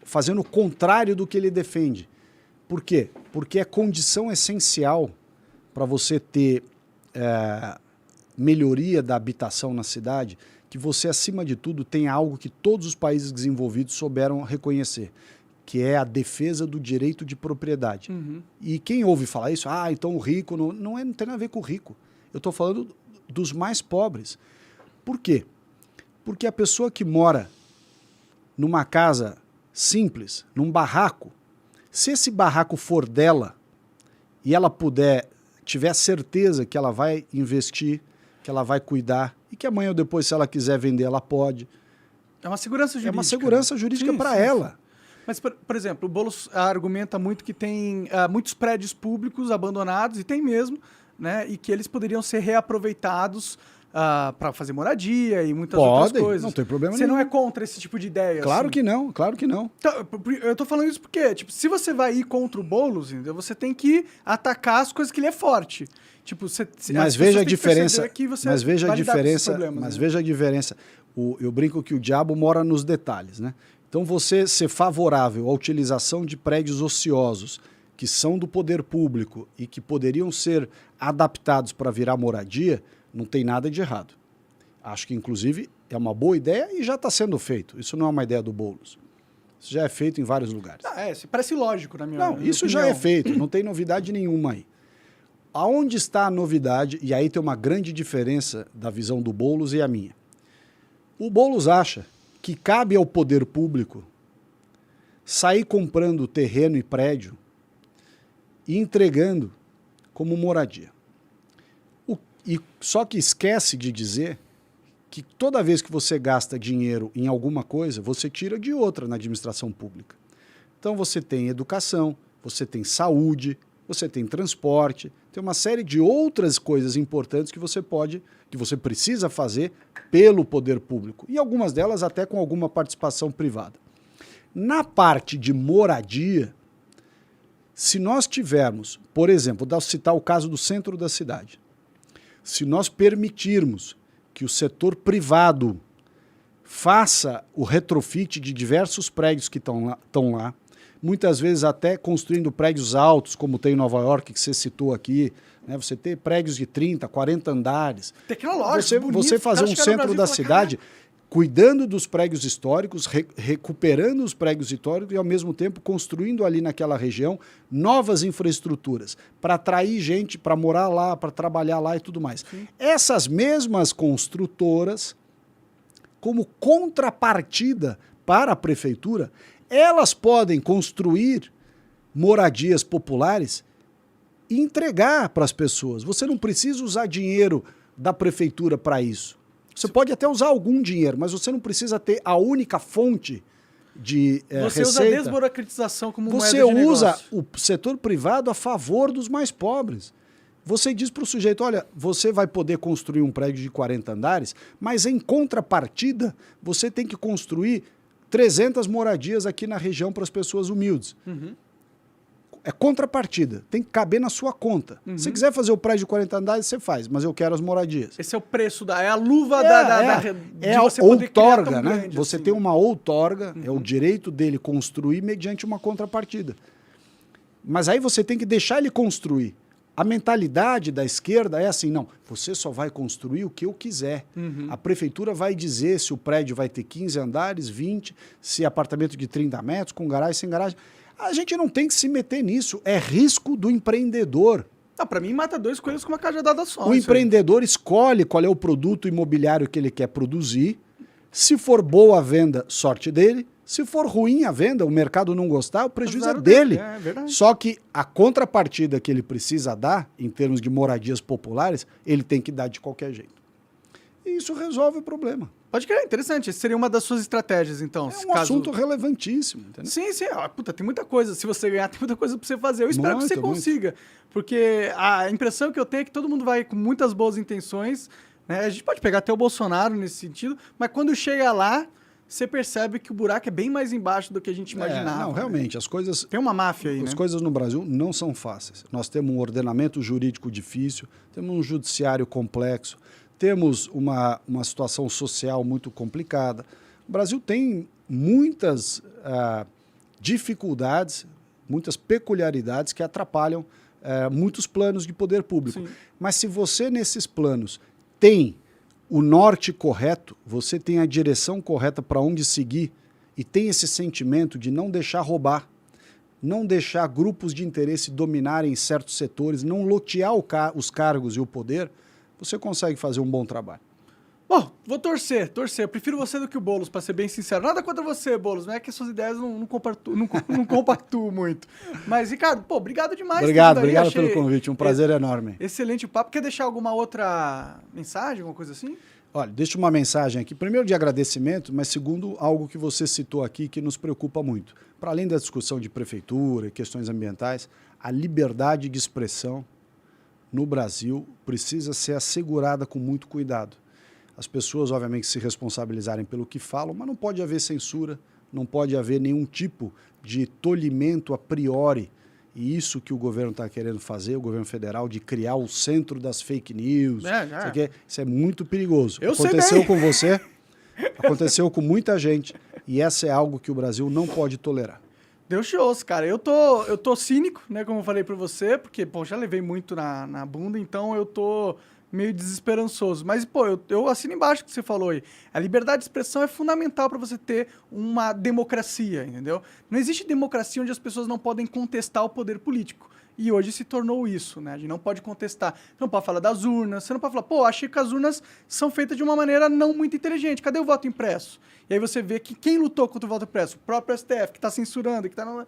fazendo o contrário do que ele defende. Por quê? Porque é condição essencial para você ter melhoria da habitação na cidade, que você, acima de tudo, tenha algo que todos os países desenvolvidos souberam reconhecer, que é a defesa do direito de propriedade. Uhum. E quem ouve falar isso, então o rico... Não tem nada a ver com o rico. Eu estou falando dos mais pobres. Por quê? Porque a pessoa que mora numa casa simples, num barraco, se esse barraco for dela e ela tiver certeza que ela vai investir, que ela vai cuidar e que amanhã ou depois, se ela quiser vender, ela pode. É uma segurança jurídica. É uma segurança jurídica para ela. Mas, por exemplo, o Boulos argumenta muito que tem muitos prédios públicos abandonados, e tem mesmo, né? E que eles poderiam ser reaproveitaitados para fazer moradia e muitas outras coisas. Não tem problema Você nenhum. não é contra esse tipo de ideia? Claro assim? que não, claro que não. Então, eu tô falando isso porque, tipo, se você vai ir contra o Boulos, entendeu? Você tem que atacar as coisas que ele é forte. Tipo, mas veja a diferença. Mas veja a diferença. Eu brinco que o diabo mora nos detalhes, né? Então, você ser favorável à utilização de prédios ociosos que são do poder público e que poderiam ser adaptados para virar moradia, não tem nada de errado. Acho que, inclusive, é uma boa ideia e já está sendo feito. Isso não é uma ideia do Boulos. Isso já é feito em vários lugares. Parece lógico na minha opinião. Isso já é feito, não tem novidade nenhuma aí. Aonde está a novidade? E aí tem uma grande diferença da visão do Boulos e a minha. O Boulos acha que cabe ao poder público sair comprando terreno e prédio e entregando como moradia. Só que esquece de dizer que toda vez que você gasta dinheiro em alguma coisa, você tira de outra na administração pública. Então você tem educação, você tem saúde, você tem transporte, tem uma série de outras coisas importantes que você precisa fazer pelo poder público. E algumas delas até com alguma participação privada. Na parte de moradia, se nós tivermos, por exemplo, vou citar o caso do centro da cidade. Se nós permitirmos que o setor privado faça o retrofit de diversos prédios que estão lá, muitas vezes até construindo prédios altos, como tem em Nova York, que você citou aqui, né? Você ter prédios de 30, 40 andares. Tecnológico, você fazer um centro da cidade cuidando dos prédios históricos, recuperando os prédios históricos e, ao mesmo tempo, construindo ali naquela região novas infraestruturas para atrair gente para morar lá, para trabalhar lá e tudo mais. Sim. Essas mesmas construtoras, como contrapartida para a prefeitura, elas podem construir moradias populares e entregar para as pessoas. Você não precisa usar dinheiro da prefeitura para isso. Você pode até usar algum dinheiro, mas você não precisa ter a única fonte de receita. Você usa a desburocratização como moeda de negócio. Você usa o setor privado a favor dos mais pobres. Você diz para o sujeito, olha, você vai poder construir um prédio de 40 andares, mas em contrapartida, você tem que construir 300 moradias aqui na região para as pessoas humildes. Uhum. é contrapartida. Tem que caber na sua conta. Se quiser fazer o prédio de 40 andares, você faz, mas eu quero as moradias. Esse é o preço é a luva É a outorga, né? Grande, você assim. tem uma outorga, é o direito dele construir mediante uma contrapartida. Mas aí você tem que deixar ele construir. A mentalidade da esquerda é assim, não, você só vai construir o que eu quiser. A prefeitura vai dizer se o prédio vai ter 15 andares, 20, se apartamento de 30 metros, com garagem, sem garagem. A gente não tem que se meter nisso, é risco do empreendedor. Para mim, mata dois coelhos com uma cajadada só. O empreendedor escolhe qual é o produto imobiliário que ele quer produzir. Se for boa a venda, sorte dele. Se for ruim a venda, o mercado não gostar, o prejuízo é dele. É verdade. Só que a contrapartida que ele precisa dar, em termos de moradias populares, ele tem que dar de qualquer jeito. E isso resolve o problema. Pode crer, interessante. Essa seria uma das suas estratégias, então. É um assunto relevantíssimo. Entendeu? Sim, sim. Puta, tem muita coisa. Se você ganhar, tem muita coisa pra você fazer. Eu espero que você consiga. Porque a impressão que eu tenho é que todo mundo vai com muitas boas intenções. Né? A gente pode pegar até o Bolsonaro nesse sentido, mas quando chega lá, você percebe que o buraco é bem mais embaixo do que a gente imaginava. Não, realmente, as coisas... Tem uma máfia aí, As coisas no Brasil não são fáceis. Nós temos um ordenamento jurídico difícil, temos um judiciário complexo, temos uma situação social muito complicada. O Brasil tem muitas dificuldades, muitas peculiaridades que atrapalham muitos planos de poder público. Sim. Mas se você, nesses planos, tem o norte correto, você tem a direção correta para onde seguir e tem esse sentimento de não deixar roubar, não deixar grupos de interesse dominarem certos setores, não lotear os cargos e o poder, você consegue fazer um bom trabalho. Bom, vou torcer. Eu prefiro você do que o Boulos, para ser bem sincero. Nada contra você, Boulos, não é que as suas ideias não compactuam muito. Mas, Ricardo, obrigado demais. Obrigado pelo convite, um prazer enorme. Excelente papo. Quer deixar alguma outra mensagem, alguma coisa assim? Olha, deixa uma mensagem aqui, primeiro de agradecimento, mas segundo, algo que você citou aqui que nos preocupa muito. Para além da discussão de prefeitura e questões ambientais, a liberdade de expressão no Brasil precisa ser assegurada com muito cuidado. As pessoas, obviamente, se responsabilizarem pelo que falam, mas não pode haver censura, não pode haver nenhum tipo de tolhimento a priori. E isso que o governo está querendo fazer, o governo federal, de criar o centro das fake news. Isso é muito perigoso. Aconteceu com você, aconteceu com muita gente, e essa é algo que o Brasil não pode tolerar. Deus te ouça, cara. Eu tô cínico, né, como eu falei para você, porque, já levei muito na bunda, então eu tô meio desesperançoso. Mas, eu assino embaixo o que você falou aí. A liberdade de expressão é fundamental para você ter uma democracia, entendeu? Não existe democracia onde as pessoas não podem contestar o poder político. E hoje se tornou isso, né? A gente não pode contestar. Você não pode falar das urnas, você não pode falar, achei que as urnas são feitas de uma maneira não muito inteligente. Cadê o voto impresso? E aí você vê que quem lutou contra o voto impresso? O próprio STF, que está censurando, que está...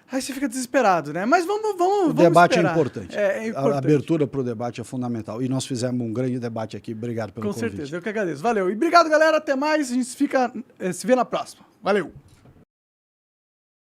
Aí você fica desesperado, né? Mas vamos O debate esperar. é importante. É importante. A abertura para o debate é fundamental. E nós fizemos um grande debate aqui. Obrigado pelo convite. Com certeza, eu que agradeço. Valeu. E obrigado, galera. Até mais. A gente se vê na próxima. Valeu.